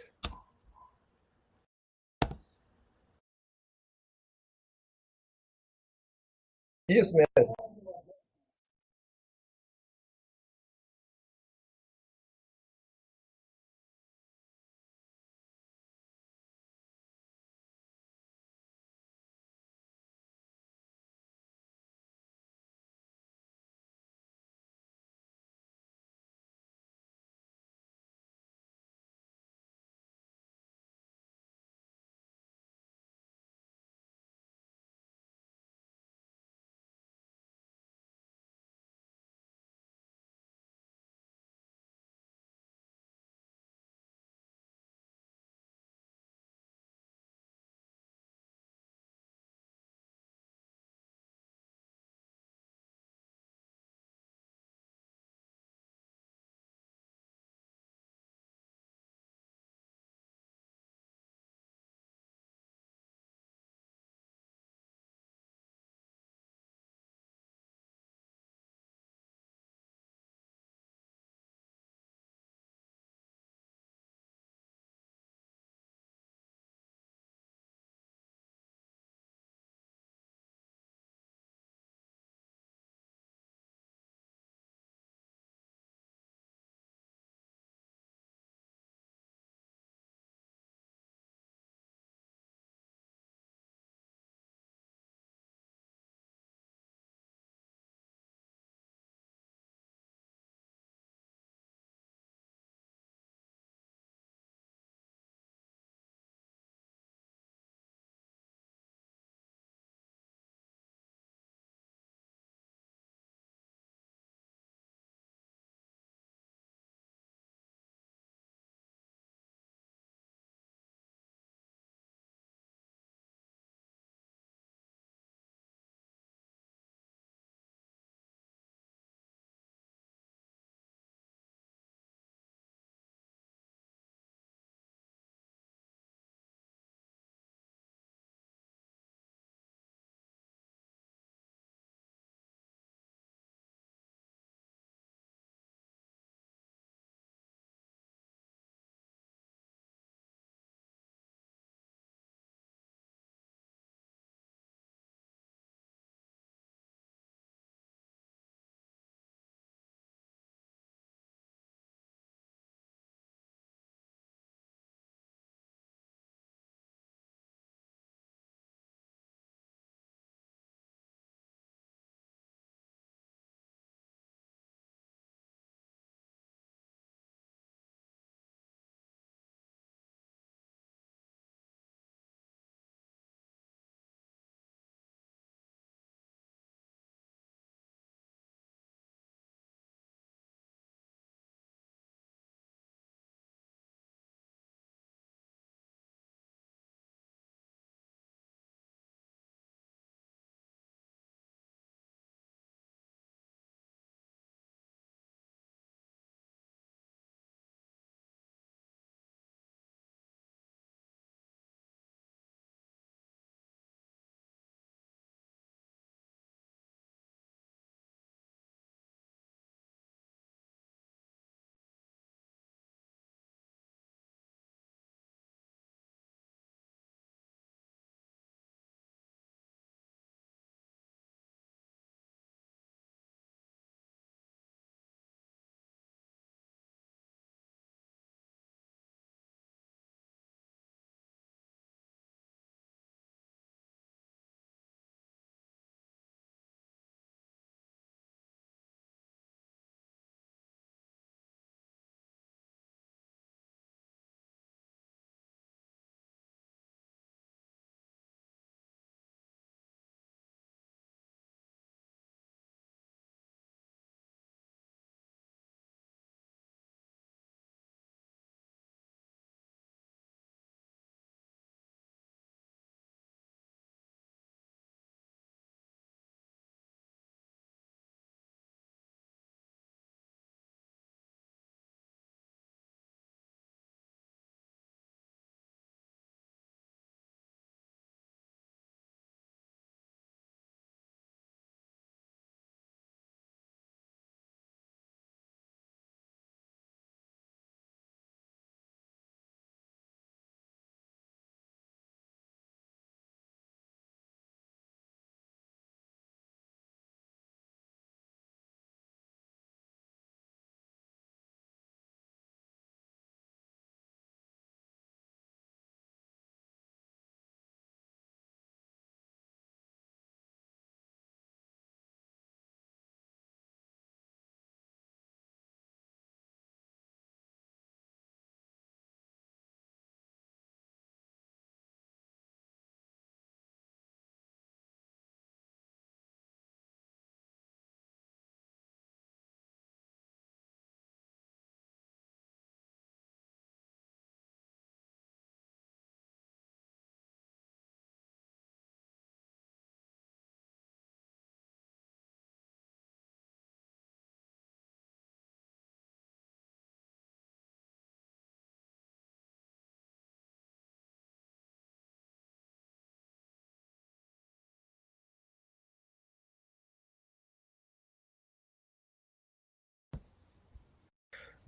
Isso mesmo.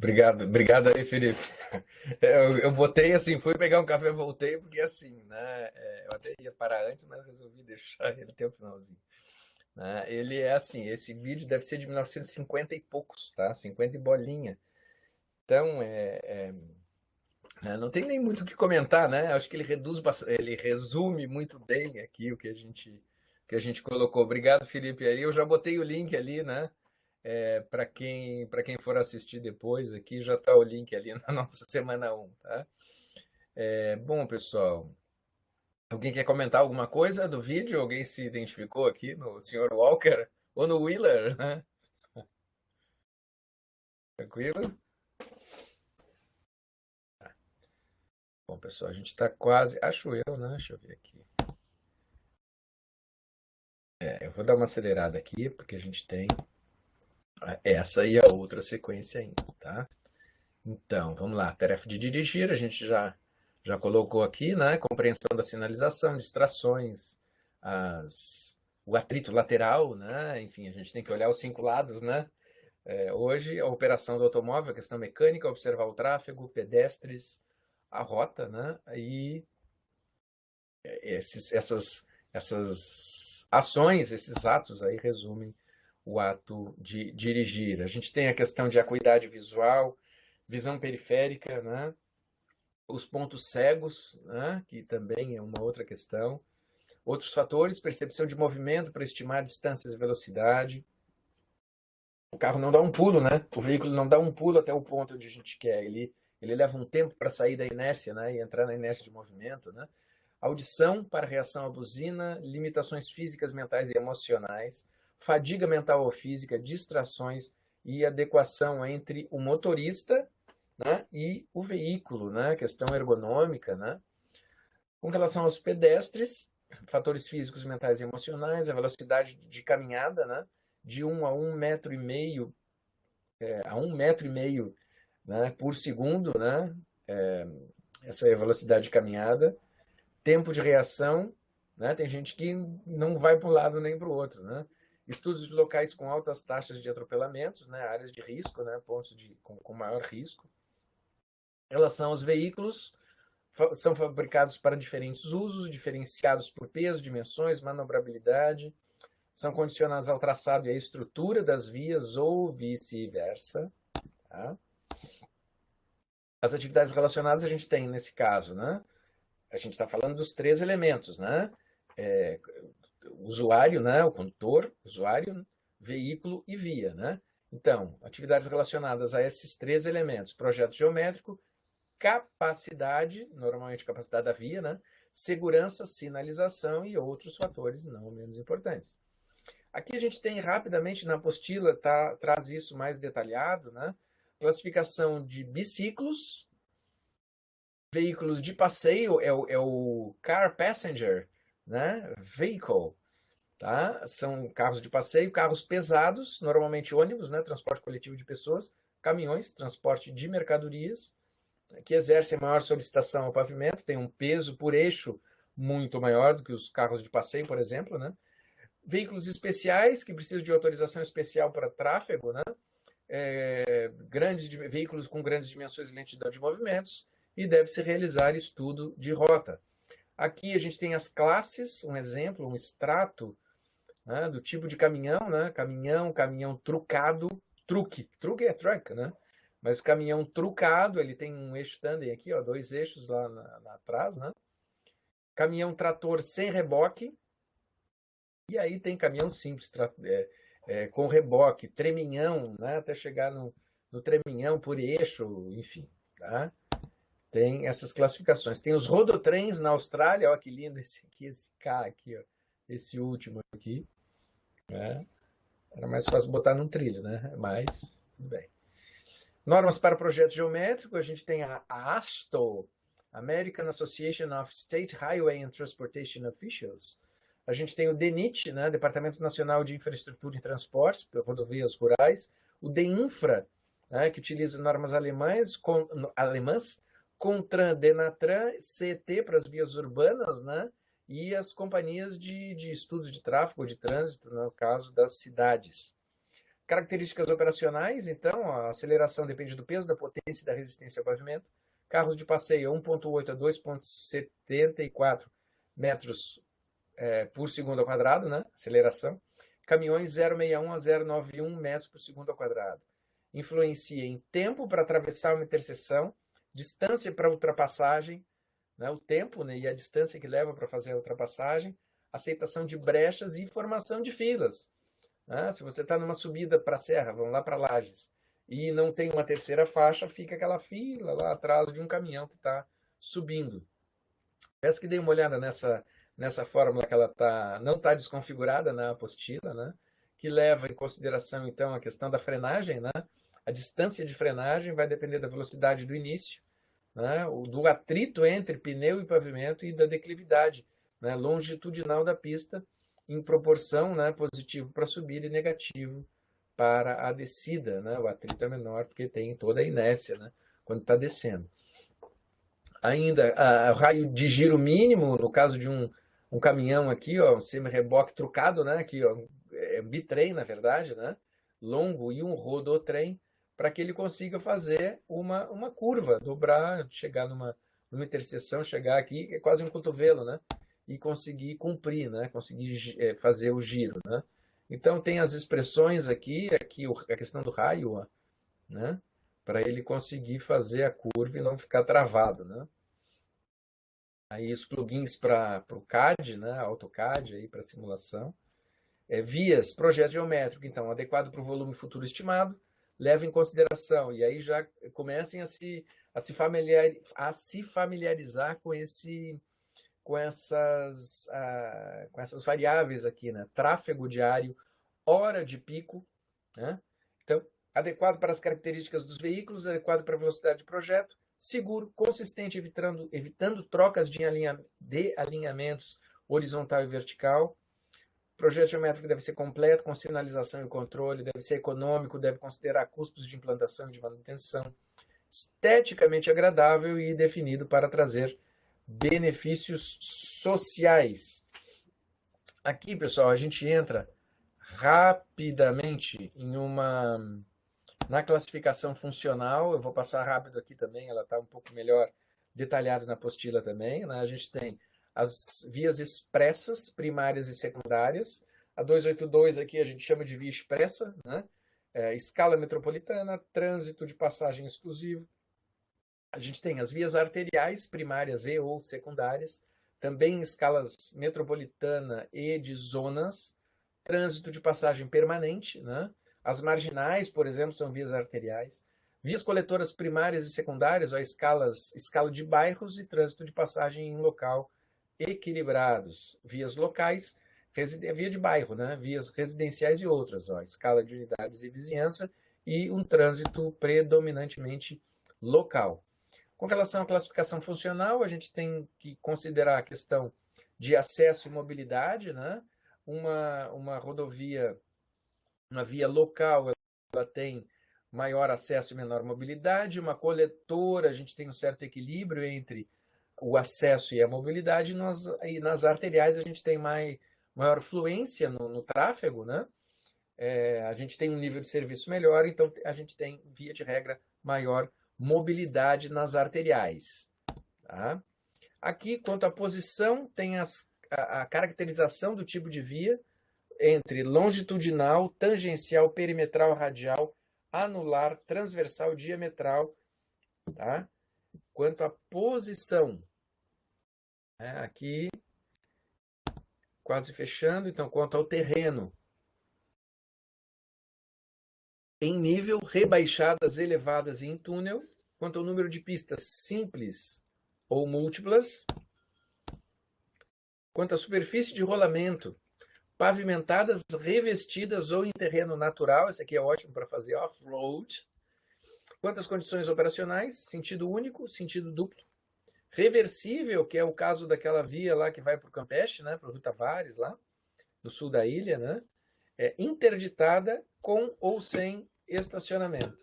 Obrigado aí, Felipe. Eu botei assim, fui pegar um café, voltei, porque assim, né? Eu até ia parar antes, mas resolvi deixar ele até o finalzinho. Né? Ele é assim, esse vídeo deve ser de 1950 e poucos, tá? 50 e bolinha. Então, né, não tem nem muito o que comentar, né? Acho que ele resume muito bem aqui o que a gente colocou. Obrigado, Felipe. Aí eu já botei o link ali, né? Para quem for assistir depois aqui, já está o link ali na nossa semana um, tá? Bom, pessoal, alguém quer comentar alguma coisa do vídeo? Alguém se identificou aqui no Sr. Walker ou no Wheeler, né? Tranquilo? Bom, pessoal, a gente está quase, acho eu, né? Deixa eu ver aqui. Eu vou dar uma acelerada aqui, porque a gente tem essa e a outra sequência ainda, tá? Então, vamos lá. Tarefa de dirigir, a gente já colocou aqui, né? Compreensão da sinalização, distrações, o atrito lateral, né? Enfim, a gente tem que olhar os 5 lados, né? Hoje, a operação do automóvel, a questão mecânica, observar o tráfego, pedestres, a rota, né? E essas ações, esses atos aí resumem o ato de dirigir. A gente tem a questão de acuidade visual, visão periférica, né? Os pontos cegos, né? Que também é uma outra questão. Outros fatores, percepção de movimento para estimar distâncias e velocidade. O carro não dá um pulo, né? O veículo não dá um pulo até o ponto onde a gente quer. Ele leva um tempo para sair da inércia, né? E entrar na inércia de movimento, né? Audição para reação à buzina, limitações físicas, mentais e emocionais, fadiga mental ou física, distrações e adequação entre o motorista, né, e o veículo, né, questão ergonômica, né. Com relação aos pedestres, fatores físicos, mentais e emocionais, a velocidade de caminhada, né, de 1 a 1,5 metro, a 1,5 metro, né, por segundo, né, essa é a velocidade de caminhada. Tempo de reação, né? Tem gente que não vai para um lado nem para o outro, né? Estudos de locais com altas taxas de atropelamentos, né? Áreas de risco, né? Pontos com maior risco. Em relação aos veículos, são fabricados para diferentes usos, diferenciados por peso, dimensões, manobrabilidade, são condicionados ao traçado e à estrutura das vias ou vice-versa. Tá? As atividades relacionadas a gente tem nesse caso, né? A gente está falando dos 3 elementos, né? É, usuário, né? O condutor, usuário, veículo e via, né? Então, atividades relacionadas a esses 3 elementos: projeto geométrico, capacidade, normalmente capacidade da via, né? Segurança, sinalização e outros fatores não menos importantes. Aqui a gente tem rapidamente na apostila, traz isso mais detalhado, né? Classificação de biciclos, veículos de passeio é o car passenger, né? Vehicle, tá? São carros de passeio, carros pesados, normalmente ônibus, né? Transporte coletivo de pessoas, caminhões, transporte de mercadorias, que exercem maior solicitação ao pavimento, tem um peso por eixo muito maior do que os carros de passeio, por exemplo, né? Veículos especiais que precisam de autorização especial para tráfego, né? Veículos com grandes dimensões e lentidão de movimentos, e deve-se realizar estudo de rota. Aqui a gente tem as classes, um exemplo, um extrato, né, do tipo de caminhão, né? Caminhão trucado, truque é truck, né? Mas caminhão trucado, ele tem um eixo tandem aqui, ó, 2 eixos lá atrás, né? Caminhão trator sem reboque, e aí tem caminhão simples, com reboque, treminhão, né? Até chegar no treminhão por eixo, enfim, tá? Tem essas classificações. Tem os rodotrens na Austrália, olha que lindo esse aqui, esse K aqui, ó, esse último aqui, né? Era mais fácil botar num trilho, né? Mas, tudo bem. Normas para projeto geométrico, a gente tem a AASHTO, American Association of State Highway and Transportation Officials. A gente tem o DENIT, né? Departamento Nacional de Infraestrutura e Transportes, rodovias rurais. O DEINFRA, né? Que utiliza normas alemãs, CONTRAN, DENATRAN, CET para as vias urbanas, né? E as companhias de estudos de tráfego, de trânsito, no caso das cidades. Características operacionais, então, a aceleração depende do peso, da potência e da resistência ao pavimento. Carros de passeio 1,8 a 2,74 metros por segundo ao quadrado, né? Aceleração. Caminhões 0,61 a 0,91 metros por segundo ao quadrado. Influencia em tempo para atravessar uma interseção, distância para ultrapassagem, né? O tempo, né? E a distância que leva para fazer a ultrapassagem, aceitação de brechas e formação de filas. Se você está numa subida para a serra, vamos lá para Lages, e não tem uma terceira faixa, fica aquela fila lá atrás de um caminhão que está subindo. Peço que dê uma olhada nessa fórmula que ela não está desconfigurada na apostila, né? Que leva em consideração, então, a questão da frenagem, né? A distância de frenagem vai depender da velocidade do início, né? Do atrito entre pneu e pavimento e da declividade, né? Longitudinal da pista, em proporção, né, positivo para a subida e negativo para a descida, né? O atrito é menor porque tem toda a inércia, né, quando está descendo. Ainda, o raio de giro mínimo, no caso de um caminhão aqui, ó, um semi-reboque trucado, né, aqui, ó, é bitrem, na verdade, né, longo, e um rodotrem, para que ele consiga fazer uma curva, dobrar, chegar numa interseção, chegar aqui, é quase um cotovelo, né? E conseguir cumprir, né? Conseguir fazer o giro, né? Então tem as expressões aqui a questão do raio, ó, né? Para ele conseguir fazer a curva e não ficar travado, né? Aí os plugins para o CAD, né? AutoCAD aí para simulação. Vias, projeto geométrico, então, adequado para o volume futuro estimado, leva em consideração, e aí já comecem a se familiarizar com essas variáveis aqui, né? Tráfego diário, hora de pico, né? Então, adequado para as características dos veículos, adequado para a velocidade de projeto, seguro, consistente, evitando trocas de alinhamentos horizontal e vertical. O projeto geométrico deve ser completo, com sinalização e controle, deve ser econômico, deve considerar custos de implantação e de manutenção, esteticamente agradável e definido para trazer benefícios sociais. Aqui, pessoal, a gente entra rapidamente na classificação funcional. Eu vou passar rápido aqui também, ela está um pouco melhor detalhada na apostila também, né? A gente tem as vias expressas, primárias e secundárias. A 282 aqui a gente chama de via expressa, né? Escala metropolitana, trânsito de passagem exclusivo. A gente tem as vias arteriais, primárias e ou secundárias, também em escalas metropolitana e de zonas, trânsito de passagem permanente, né? As marginais, por exemplo, são vias arteriais. Vias coletoras primárias e secundárias, ó, escala de bairros e trânsito de passagem em local equilibrados. Vias locais, via de bairro, né? Vias residenciais e outras, ó, escala de unidades e vizinhança e um trânsito predominantemente local. Com relação à classificação funcional, a gente tem que considerar a questão de acesso e mobilidade, né? Uma rodovia, uma via local, ela tem maior acesso e menor mobilidade. Uma coletora, a gente tem um certo equilíbrio entre o acesso e a mobilidade. E nas arteriais, a gente tem maior fluência no tráfego, né? A gente tem um nível de serviço melhor, então a gente tem, via de regra, maior mobilidade nas arteriais. Tá? Aqui, quanto à posição, tem a caracterização do tipo de via entre longitudinal, tangencial, perimetral, radial, anular, transversal, diametral. Tá? Quanto à posição, aqui, quase fechando, então, quanto ao terreno, em nível, rebaixadas, elevadas e em túnel. Quanto ao número de pistas simples ou múltiplas. Quanto à superfície de rolamento, pavimentadas, revestidas ou em terreno natural. Esse aqui é ótimo para fazer off-road. Quanto às condições operacionais, sentido único, sentido duplo. Reversível, que é o caso daquela via lá que vai para o Campeche, né, para o Rio Tavares, lá no sul da ilha, né? Interditada com ou sem estacionamento.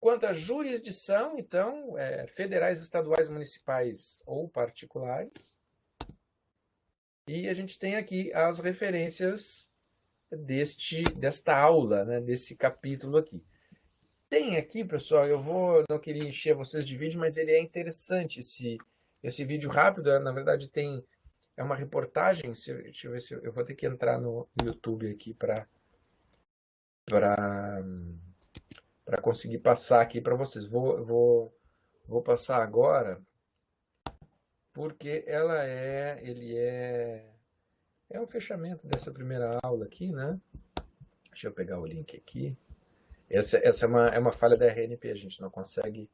Quanto à jurisdição, então, federais, estaduais, municipais ou particulares. E a gente tem aqui as referências desta aula, né, desse capítulo aqui. Tem aqui, pessoal, não queria encher vocês de vídeo, mas ele é interessante, esse vídeo rápido, na verdade é uma reportagem, deixa eu ver se eu vou ter que entrar no YouTube aqui para conseguir passar aqui para vocês. Vou passar agora, porque é o fechamento dessa primeira aula aqui, né? Deixa eu pegar o link aqui. Essa é uma falha da RNP, a gente não consegue.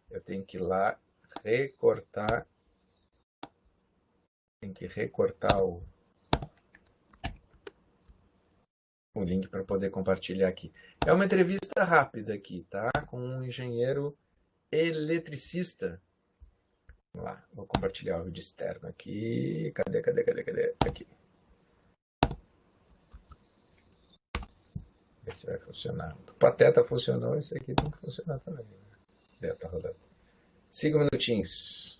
Eu tenho que ir lá recortar. Tem que recortar o link para poder compartilhar aqui. É uma entrevista rápida aqui, tá? Com um engenheiro eletricista. Vamos lá, vou compartilhar o vídeo externo aqui. Cadê? Aqui. Ver se vai funcionar. O Pateta funcionou, esse aqui tem que funcionar também. Tá rodando. 5 minutinhos.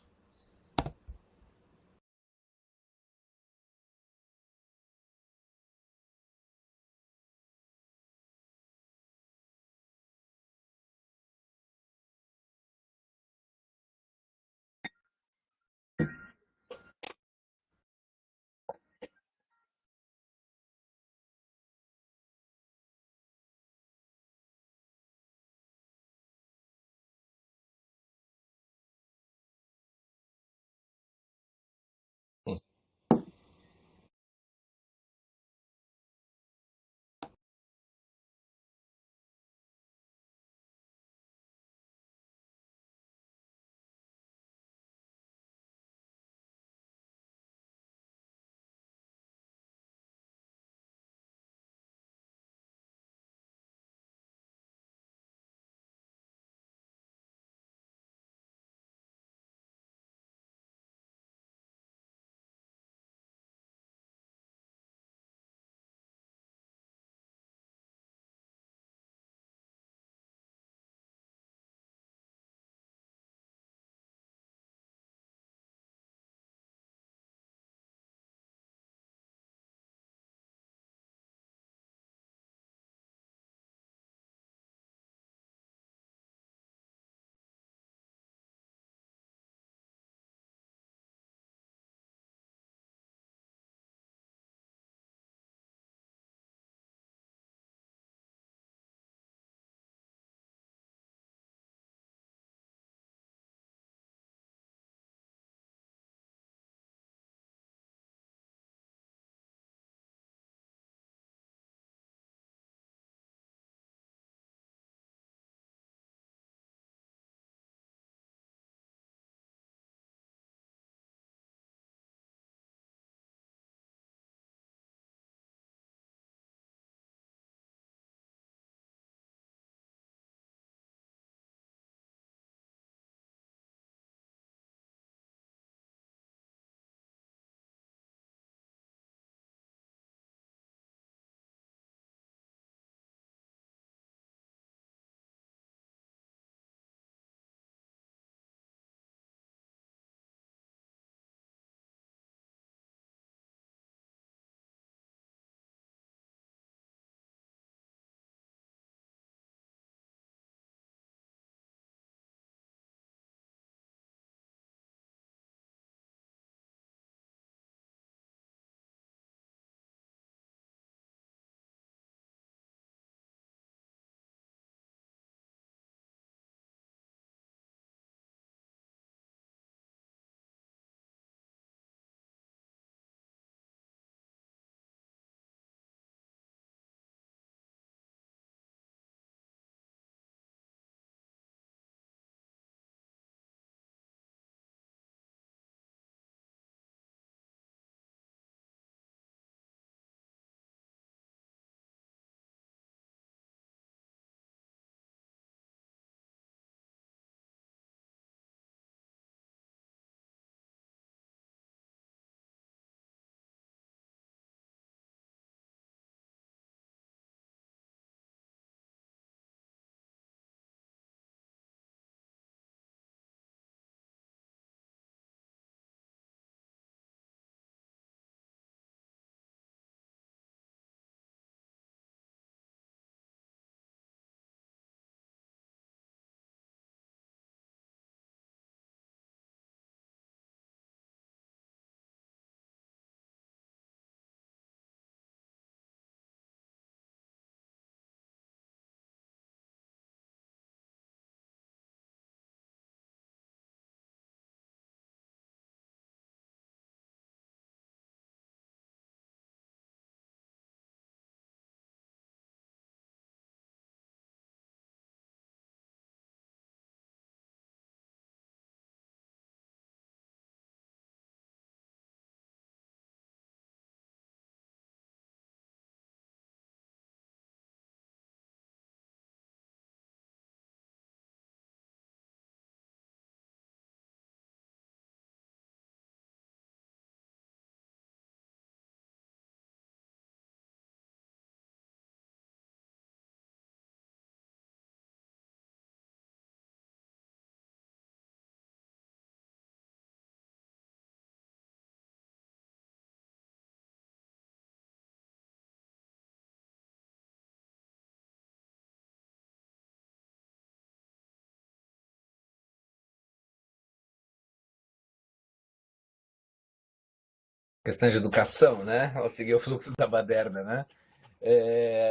questão de educação, né? Ao seguir o fluxo da baderna, né?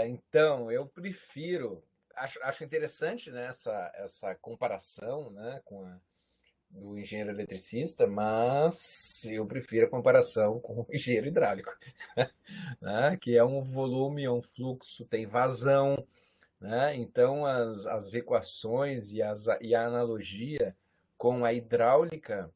Então, eu prefiro, acho interessante, né, essa comparação, né, do engenheiro eletricista, mas eu prefiro a comparação com o engenheiro hidráulico, né, que é um volume, é um fluxo, tem vazão, né? Então, as equações e a analogia com a hidráulica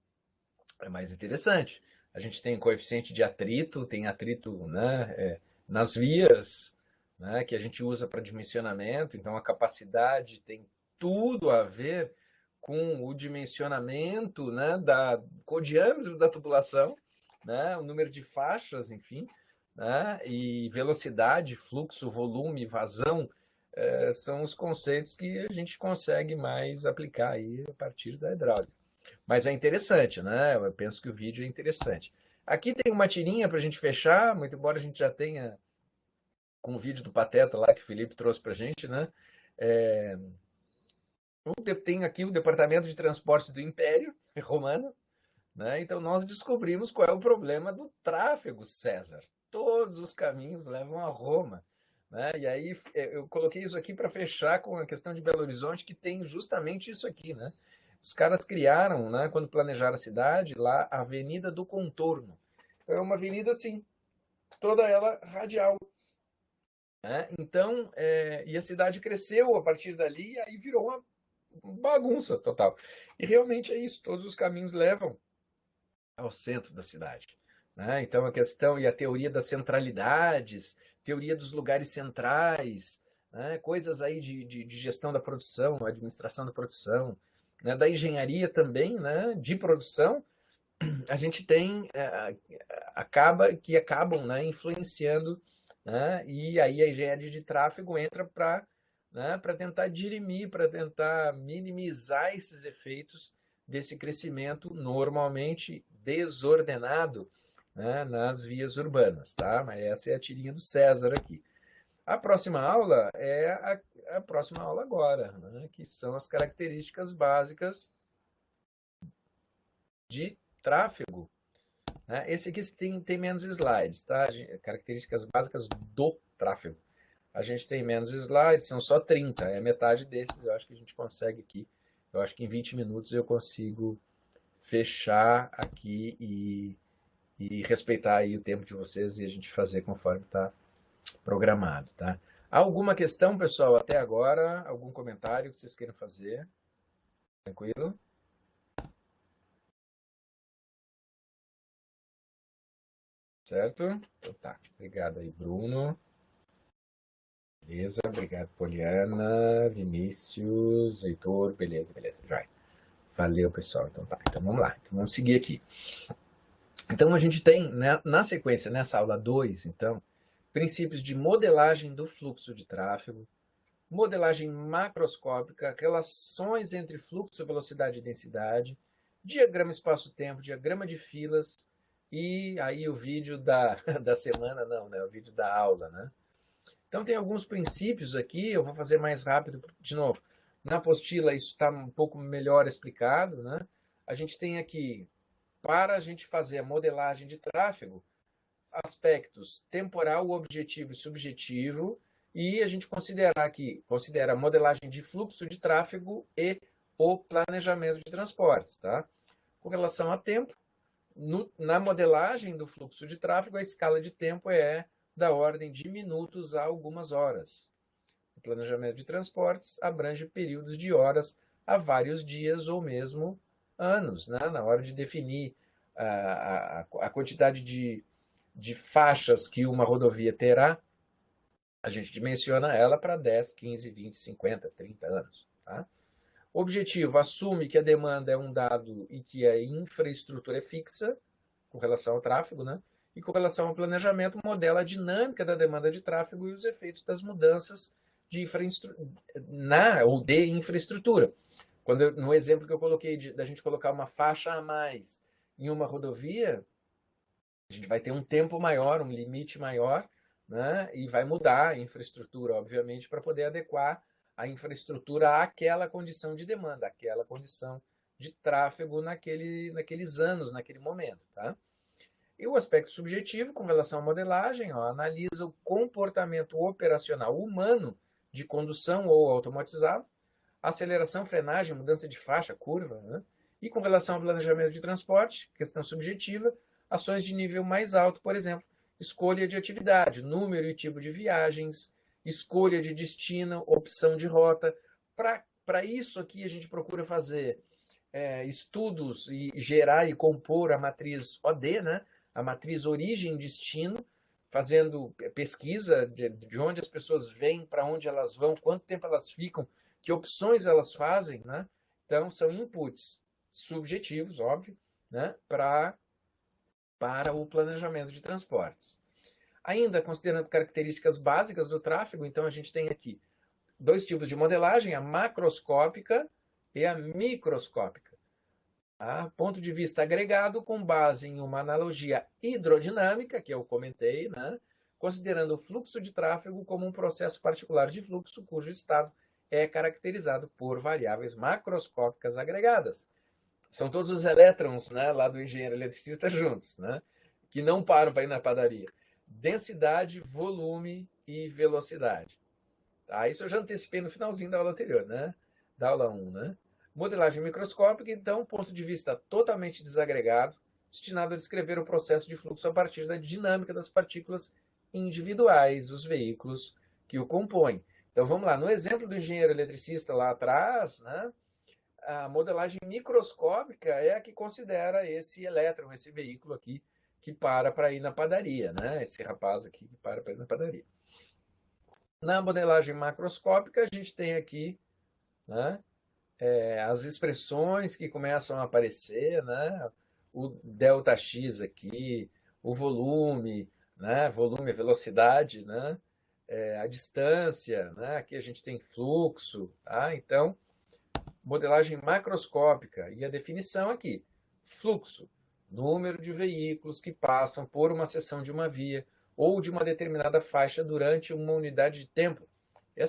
é mais interessante. A gente tem coeficiente de atrito, tem atrito, né, nas vias, né, que a gente usa para dimensionamento, então a capacidade tem tudo a ver com o dimensionamento, né, com o diâmetro da tubulação, né, o número de faixas, enfim, né, e velocidade, fluxo, volume, vazão, são os conceitos que a gente consegue mais aplicar aí a partir da hidráulica. Mas é interessante, né? Eu penso que o vídeo é interessante. Aqui tem uma tirinha para a gente fechar, muito embora a gente já tenha com o vídeo do Pateta lá que o Felipe trouxe para a gente, né? É, tem aqui o Departamento de Transportes do Império Romano, né? Então nós descobrimos qual é o problema do tráfego, César. Todos os caminhos levam a Roma. Né? E aí eu coloquei isso aqui para fechar com a questão de Belo Horizonte, que tem justamente isso aqui. Né? Os caras criaram, né, quando planejaram a cidade, lá a Avenida do Contorno. Então, é uma avenida assim, toda ela radial. Né? Então, e a cidade cresceu a partir dali, e aí virou uma bagunça total. E realmente é isso, todos os caminhos levam ao centro da cidade. Né? Então, a questão e a teoria das centralidades, teoria dos lugares centrais, né? Coisas aí de gestão da produção, administração da produção, né? Da engenharia também, né? De produção, a gente tem, acabam, né? Influenciando, né? E aí a engenharia de tráfego entra para, né? Para tentar dirimir, para tentar minimizar esses efeitos desse crescimento normalmente desordenado, né, nas vias urbanas, tá? Mas essa é a tirinha do César aqui. A próxima aula é a próxima aula agora, né, que são as características básicas de tráfego. Né? Esse aqui tem menos slides, tá? Características básicas do tráfego. A gente tem menos slides, são só 30, é metade desses, eu acho que a gente consegue aqui. Eu acho que em 20 minutos eu consigo fechar aqui e respeitar aí o tempo de vocês e a gente fazer conforme está programado, tá? Alguma questão, pessoal, até agora? Algum comentário que vocês queiram fazer? Tranquilo? Certo? Então tá. Obrigado aí, Bruno. Beleza, obrigado, Poliana, Vinícius, Heitor, beleza, beleza, joia. Valeu, pessoal. Então tá, então vamos lá, então vamos seguir aqui. Então a gente tem, né, na sequência, nessa aula 2, então, princípios de modelagem do fluxo de tráfego, modelagem macroscópica, relações entre fluxo, velocidade e densidade, diagrama espaço-tempo, diagrama de filas, e aí o vídeo da semana, não, né? O vídeo da aula, né? Então tem alguns princípios aqui, eu vou fazer mais rápido de novo. Na apostila isso está um pouco melhor explicado, né? A gente tem aqui, para a gente fazer a modelagem de tráfego, aspectos temporal, objetivo e subjetivo, e a gente considera a modelagem de fluxo de tráfego e o planejamento de transportes, tá? Com relação a tempo, na modelagem do fluxo de tráfego, a escala de tempo é da ordem de minutos a algumas horas. O planejamento de transportes abrange períodos de horas a vários dias ou mesmo anos, né? Na hora de definir a quantidade de faixas que uma rodovia terá, a gente dimensiona ela para 10, 15, 20, 50, 30 anos. Tá? O objetivo assume que a demanda é um dado e que a infraestrutura é fixa, com relação ao tráfego, né? E com relação ao planejamento, modela a dinâmica da demanda de tráfego e os efeitos das mudanças de infraestrutura. No exemplo que eu coloquei da gente colocar uma faixa a mais em uma rodovia, a gente vai ter um tempo maior, um limite maior, né? E vai mudar a infraestrutura, obviamente, para poder adequar a infraestrutura àquela condição de demanda, àquela condição de tráfego naqueles anos, naquele momento. Tá? E o aspecto subjetivo, com relação à modelagem, ó, analisa o comportamento operacional humano de condução ou automatizado, aceleração, frenagem, mudança de faixa, curva, né? E com relação ao planejamento de transporte, questão subjetiva, ações de nível mais alto, por exemplo, escolha de atividade, número e tipo de viagens, escolha de destino, opção de rota. Para isso aqui a gente procura fazer estudos e gerar e compor a matriz OD, né? A matriz origem-destino, fazendo pesquisa de onde as pessoas vêm, para onde elas vão, quanto tempo elas ficam, que opções elas fazem, né? Então, são inputs subjetivos, óbvio, né? Para o planejamento de transportes. Ainda considerando características básicas do tráfego, então a gente tem aqui dois tipos de modelagem, a macroscópica e a microscópica. Ponto de vista agregado com base em uma analogia hidrodinâmica, que eu comentei, né? Considerando o fluxo de tráfego como um processo particular de fluxo cujo estado é caracterizado por variáveis macroscópicas agregadas. São todos os elétrons, né, lá do engenheiro eletricista juntos, né? Que não param para ir na padaria. Densidade, volume e velocidade. Isso eu já antecipei no finalzinho da aula anterior, né? Da aula 1, né? Modelagem microscópica, então, ponto de vista totalmente desagregado, destinado a descrever o processo de fluxo a partir da dinâmica das partículas individuais, os veículos que o compõem. Então, vamos lá. No exemplo do engenheiro eletricista lá atrás, né? A modelagem microscópica é a que considera esse elétron, esse veículo aqui, que para ir na padaria, né? Esse rapaz aqui que para ir na padaria. Na modelagem macroscópica, a gente tem aqui, né, as expressões que começam a aparecer, né, o ΔX aqui, o volume, né, volume, velocidade, né, a distância, né, aqui a gente tem fluxo, tá? Então, modelagem macroscópica e a definição aqui, fluxo, número de veículos que passam por uma seção de uma via ou de uma determinada faixa durante uma unidade de tempo, é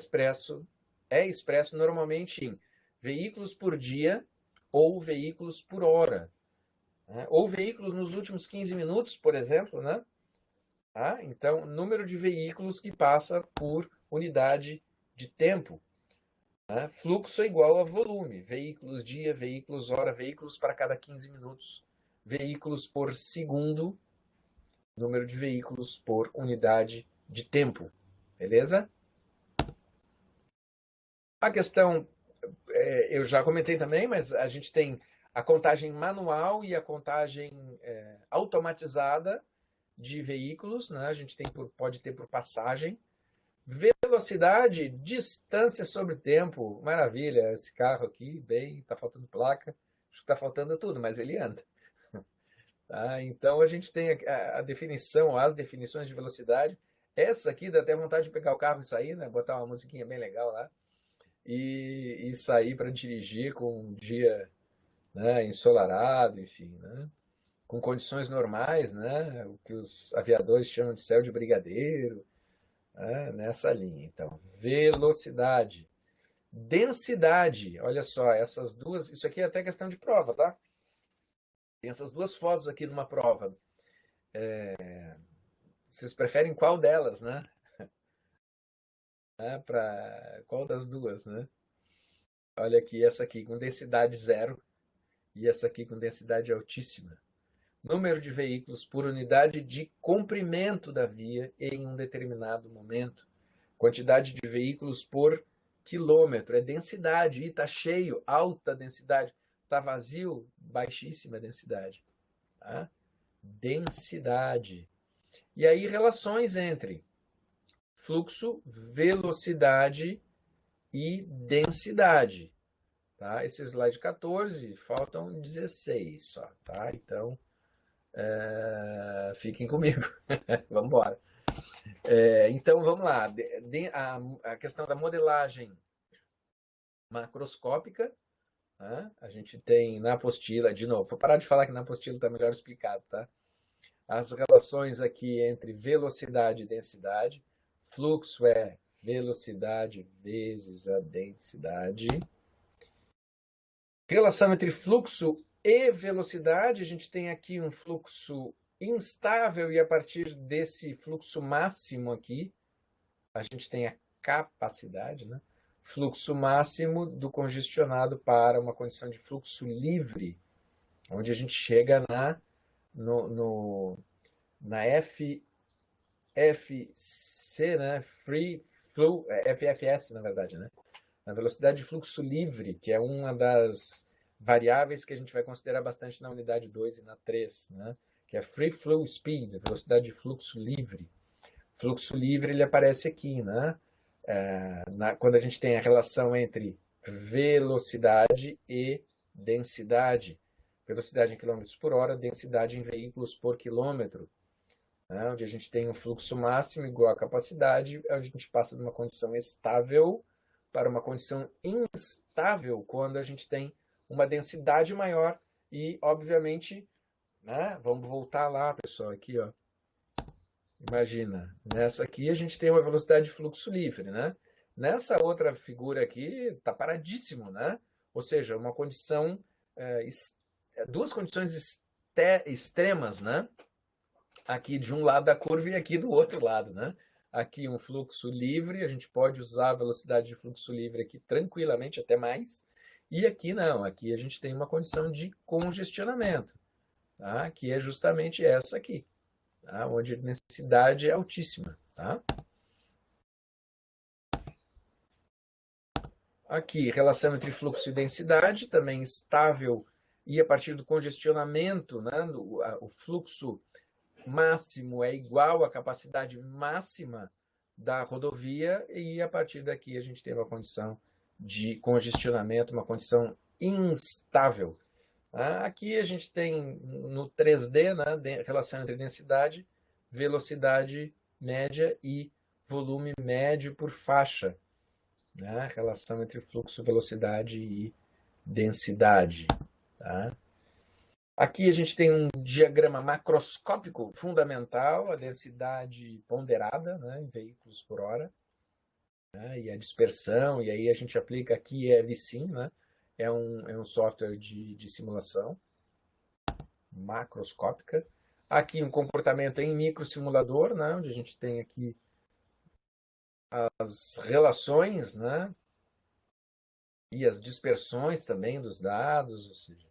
expresso normalmente em veículos por dia ou veículos por hora, né? Ou veículos nos últimos 15 minutos, por exemplo, né? Então, número de veículos que passa por unidade de tempo. Né? Fluxo é igual a volume, veículos dia, veículos hora, veículos para cada 15 minutos, veículos por segundo, número de veículos por unidade de tempo, beleza? A questão, eu já comentei também, mas a gente tem a contagem manual e a contagem automatizada de veículos, né? A gente pode ter por passagem. Velocidade, distância sobre tempo, maravilha, esse carro aqui, bem, está faltando placa, acho que está faltando tudo, mas ele anda. Então a gente tem a definição, as definições de velocidade. Essa aqui dá até vontade de pegar o carro e sair, né? Botar uma musiquinha bem legal lá e sair para dirigir com um dia, né, ensolarado, enfim, né? Com condições normais, né? O que os aviadores chamam de céu de brigadeiro, né? Nessa linha. Então, velocidade. Densidade, olha só, essas duas, isso aqui é até questão de prova, tá? Tem essas duas fotos aqui numa prova. Vocês preferem qual delas, né? Qual das duas, né? Olha aqui, essa aqui com densidade zero e essa aqui com densidade altíssima. Número de veículos por unidade de comprimento da via em um determinado momento. Quantidade de veículos por quilômetro. É densidade. Está cheio, alta densidade. Está vazio, baixíssima densidade. Tá? Densidade. E aí, relações entre fluxo, velocidade e densidade. Tá? Esse slide 14, faltam 16 só. Tá? Então, fiquem comigo. Vamos embora. Então, vamos lá. A questão da modelagem macroscópica, né? A gente tem na apostila, de novo, vou parar de falar que na apostila está melhor explicado, tá? As relações aqui entre velocidade e densidade. Fluxo é velocidade vezes a densidade. Relação entre fluxo e velocidade, a gente tem aqui um fluxo instável, e a partir desse fluxo máximo aqui, a gente tem a capacidade, né? Fluxo máximo do congestionado para uma condição de fluxo livre, onde a gente chega no, no, na FFC, né? Free Flow, FFS, na verdade, né? Na velocidade de fluxo livre, que é uma das variáveis que a gente vai considerar bastante na unidade 2 e na 3, né? Que é Free Flow Speed, a velocidade de fluxo livre. Fluxo livre ele aparece aqui, né? Quando a gente tem a relação entre velocidade e densidade. Velocidade em quilômetros por hora, densidade em veículos por quilômetro. Né? Onde a gente tem um fluxo máximo igual à capacidade, onde a gente passa de uma condição estável para uma condição instável, quando a gente tem uma densidade maior e, obviamente, né? Vamos voltar lá, pessoal, aqui, ó. Imagina, nessa aqui a gente tem uma velocidade de fluxo livre, né? Nessa outra figura aqui está paradíssimo, né? Ou seja, uma condição, duas condições extremas, né? Aqui de um lado da curva e aqui do outro lado, né? Aqui um fluxo livre, a gente pode usar a velocidade de fluxo livre aqui tranquilamente, até mais. E aqui não, aqui a gente tem uma condição de congestionamento, tá? Que é justamente essa aqui. Tá? Onde a densidade é altíssima. Tá? Aqui, relação entre fluxo e densidade, também estável, e a partir do congestionamento, né, o fluxo máximo é igual à capacidade máxima da rodovia, e a partir daqui a gente tem uma condição de congestionamento, uma condição instável. Aqui a gente tem no 3D, né, relação entre densidade, velocidade média e volume médio por faixa, né, relação entre fluxo, velocidade e densidade. Tá? Aqui a gente tem um diagrama macroscópico fundamental, a densidade ponderada, né, em veículos por hora, né, e a dispersão, e aí a gente aplica aqui LSIM, né, é um software de simulação macroscópica. Aqui um comportamento em microsimulador, né, onde a gente tem aqui as relações, né, e as dispersões também dos dados, ou seja,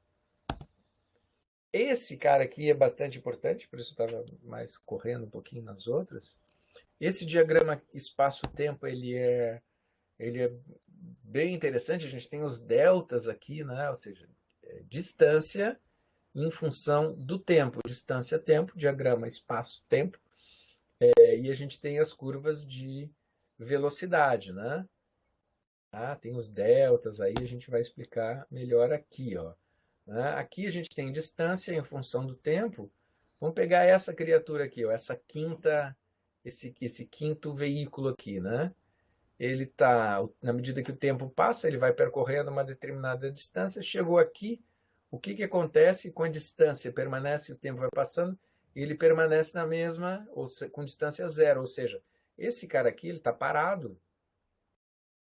esse cara aqui é bastante importante, por isso eu estava mais correndo um pouquinho nas outras. Esse diagrama espaço-tempo, ele é bem interessante, a gente tem os deltas aqui, né, ou seja, distância em função do tempo, distância-tempo, diagrama espaço-tempo, e a gente tem as curvas de velocidade, né? Tem os deltas, aí a gente vai explicar melhor aqui, ó. Aqui a gente tem distância em função do tempo. Vamos pegar essa criatura aqui, ó, esse quinto veículo aqui, né? Ele tá, na medida que o tempo passa, ele vai percorrendo uma determinada distância, chegou aqui, o que que acontece com a distância? Permanece, o tempo vai passando, e ele permanece na mesma, com distância zero, ou seja, esse cara aqui, ele está parado.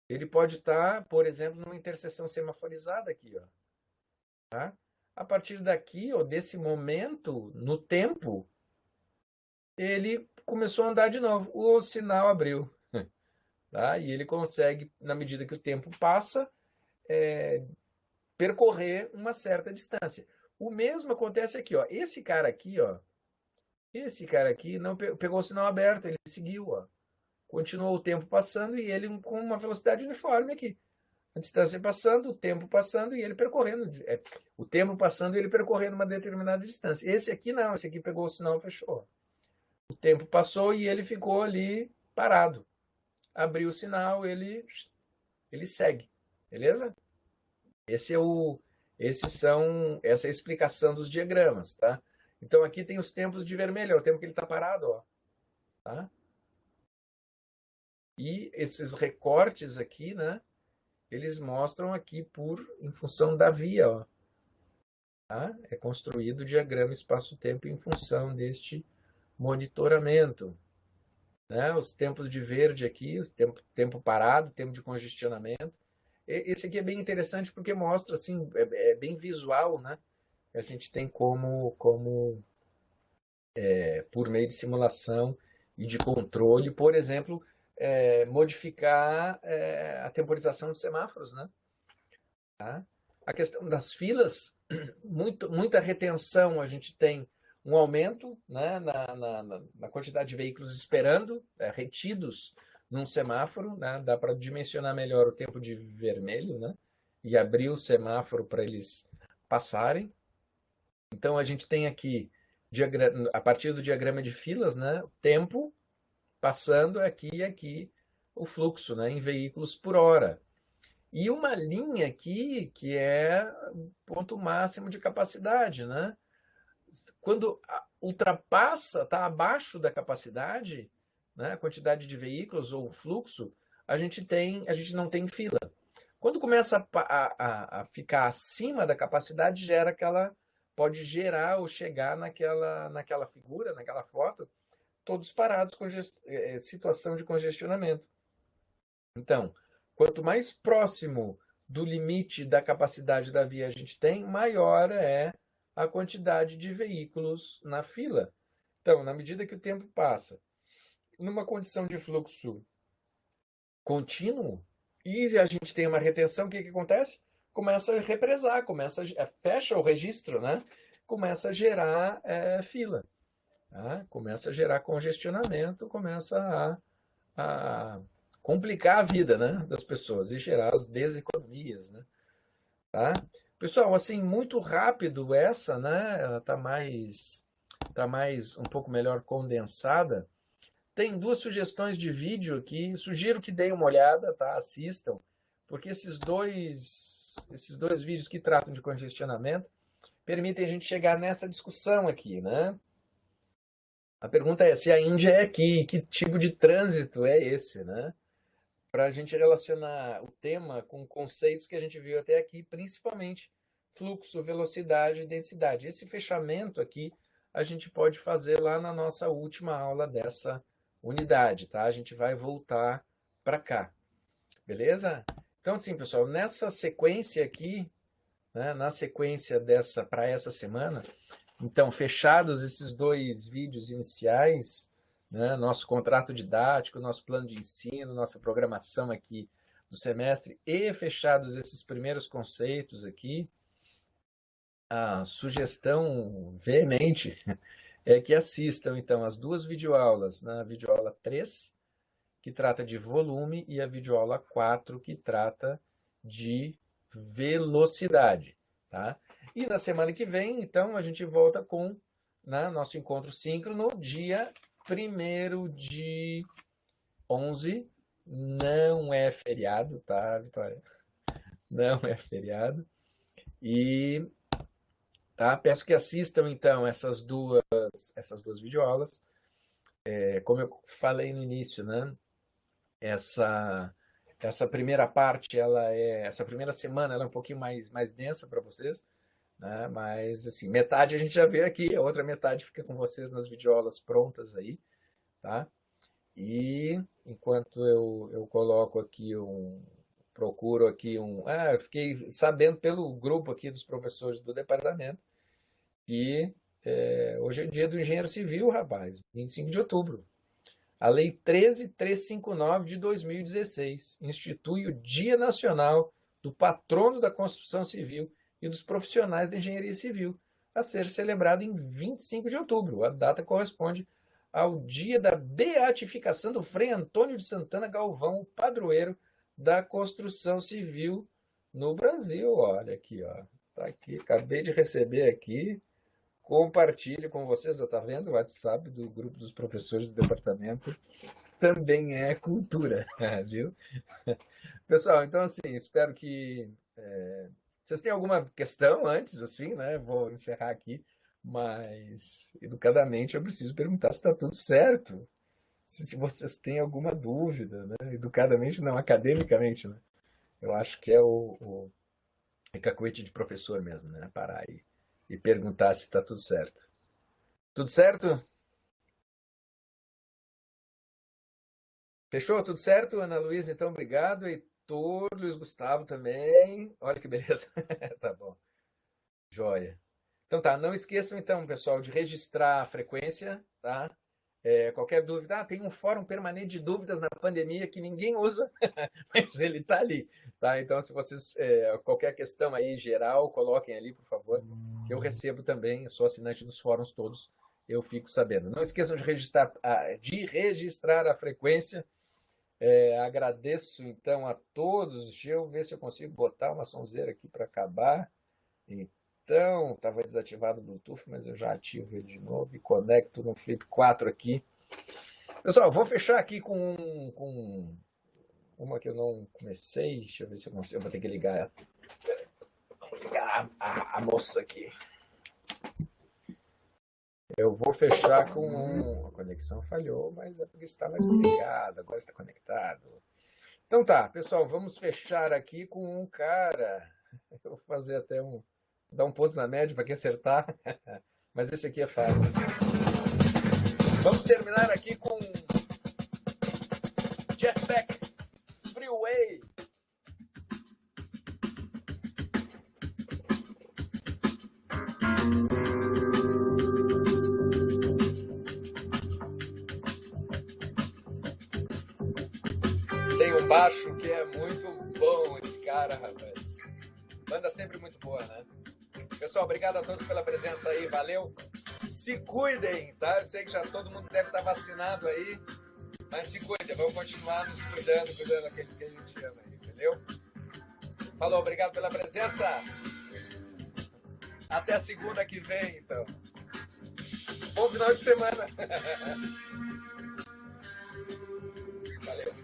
Ele pode estar, por exemplo, numa interseção semaforizada aqui, ó. Tá? A partir daqui, ó, desse momento, no tempo, ele começou a andar de novo. O sinal abriu. Tá? E ele consegue, na medida que o tempo passa, percorrer uma certa distância. O mesmo acontece aqui, ó. Esse cara aqui não pegou o sinal aberto, ele seguiu, ó. Continuou o tempo passando e ele com uma velocidade uniforme aqui. A distância passando, o tempo passando e ele percorrendo. O tempo passando e ele percorrendo uma determinada distância. Esse aqui não, esse aqui pegou o sinal e fechou. O tempo passou e ele ficou ali parado. Abriu o sinal, ele segue. Beleza? Essa é a explicação dos diagramas, tá? Então aqui tem os tempos de vermelho, é o tempo que ele está parado, ó. Tá? E esses recortes aqui, né? Eles mostram aqui em função da via, ó. Tá? É construído o diagrama espaço-tempo em função deste monitoramento. Né? Os tempos de verde aqui, o tempo parado, tempo de congestionamento. Esse aqui é bem interessante porque mostra, assim, é bem visual, né? A gente tem como por meio de simulação e de controle, por exemplo, modificar a temporização dos semáforos, né? Tá? A questão das filas, muita retenção, a gente tem um aumento, né, na quantidade de veículos esperando, retidos num semáforo, né? Dá para dimensionar melhor o tempo de vermelho, né? E abrir o semáforo para eles passarem. Então a gente tem aqui, a partir do diagrama de filas, né, tempo passando aqui e aqui o fluxo, né, em veículos por hora. E uma linha aqui que é o ponto máximo de capacidade, né? Quando ultrapassa, está abaixo da capacidade, né, a quantidade de veículos ou o fluxo, a gente não tem fila. Quando começa a ficar acima da capacidade, pode gerar ou chegar naquela figura, naquela foto, todos parados com situação de congestionamento. Então, quanto mais próximo do limite da capacidade da via a gente tem, maior é a quantidade de veículos na fila. Então, na medida que o tempo passa, numa condição de fluxo contínuo, e a gente tem uma retenção, o que acontece? Começa a represar, fecha o registro, né? Começa a gerar fila, tá? Começa a gerar congestionamento, começa a complicar a vida, né, das pessoas e gerar as deseconomias, né? Tá? Pessoal, assim, muito rápido essa, né? Ela tá mais um pouco melhor condensada. Tem duas sugestões de vídeo aqui. Sugiro que deem uma olhada, tá? Assistam, porque esses dois vídeos que tratam de congestionamento permitem a gente chegar nessa discussão aqui, né? A pergunta é se a Índia é aqui, que tipo de trânsito é esse, né? Para a gente relacionar o tema com conceitos que a gente viu até aqui, principalmente fluxo, velocidade e densidade. Esse fechamento aqui a gente pode fazer lá na nossa última aula dessa unidade, tá? A gente vai voltar para cá, beleza? Então, assim, pessoal, nessa sequência aqui, né, na sequência dessa para essa semana, então, fechados esses dois vídeos iniciais, né, nosso contrato didático, nosso plano de ensino, nossa programação aqui do semestre, e fechados esses primeiros conceitos aqui, a sugestão veemente é que assistam, então, as duas videoaulas, na videoaula 3, que trata de volume, e a videoaula 4, que trata de velocidade, tá? E na semana que vem, então, a gente volta com, né, nosso encontro síncrono, dia 1º de 11, não é feriado, tá, Vitória? Não é feriado. E, tá, peço que assistam, então, essas duas videoaulas. Como eu falei no início, né, essa essa primeira parte, essa primeira semana, ela é um pouquinho mais densa para vocês, né? Mas assim, metade a gente já vê aqui, a outra metade fica com vocês nas videoaulas prontas aí, tá? E enquanto eu coloco aqui procuro aqui eu fiquei sabendo pelo grupo aqui dos professores do departamento que hoje é dia do engenheiro civil, rapaz, 25 de outubro. A Lei 13.359 de 2016 institui o Dia Nacional do Patrono da Construção Civil e dos Profissionais da Engenharia Civil, a ser celebrado em 25 de outubro. A data corresponde ao dia da beatificação do Frei Antônio de Santana Galvão, o padroeiro da construção civil no Brasil. Olha aqui, ó. Tá aqui, acabei de receber aqui. Compartilho com vocês, está vendo? O WhatsApp do grupo dos professores do departamento também é cultura, viu? Pessoal, então assim, espero que vocês tenham alguma questão antes, assim, né? Vou encerrar aqui, mas educadamente eu preciso perguntar se está tudo certo. Se vocês têm alguma dúvida, né? Educadamente, não, academicamente, né? Eu acho que é é cacuete de professor mesmo, né? Parar e perguntar se está tudo certo. Tudo certo? Fechou? Tudo certo, Ana Luísa? Então, obrigado. Heitor, Luiz Gustavo também. Olha que beleza. Tá bom. Joia. Então tá, não esqueçam então, pessoal, de registrar a frequência, tá? Qualquer dúvida, tem um fórum permanente de dúvidas na pandemia que ninguém usa, mas ele está ali, tá? Então, se vocês, qualquer questão aí geral, coloquem ali, por favor, que eu recebo também, eu sou assinante dos fóruns todos, eu fico sabendo. Não esqueçam de registrar a frequência. Agradeço então a todos. Deixa eu ver se eu consigo botar uma sonzeira aqui para acabar. Então, estava desativado o Bluetooth, mas eu já ativo ele de novo e conecto no Flip 4 aqui. Pessoal, vou fechar aqui com uma que eu não comecei. Deixa eu ver se eu consigo. Eu vou ter que ligar ela. Vou ligar a moça aqui. Eu vou fechar com... A conexão falhou, mas é porque estava desligado, agora está conectado. Então tá, pessoal, vamos fechar aqui com um cara. Eu vou fazer até dar um ponto na média para quem acertar, mas esse aqui é fácil. Vamos terminar aqui com Jeff Beck, Freeway. Tem um baixo que é muito bom, esse cara, rapaz. Banda sempre muito boa, né? Pessoal, obrigado a todos pela presença aí, valeu. Se cuidem, tá? Eu sei que já todo mundo deve estar vacinado aí, mas se cuidem, vamos continuar nos cuidando daqueles que a gente ama aí, entendeu? Falou, obrigado pela presença. Até a segunda que vem, então. Bom final de semana. Valeu.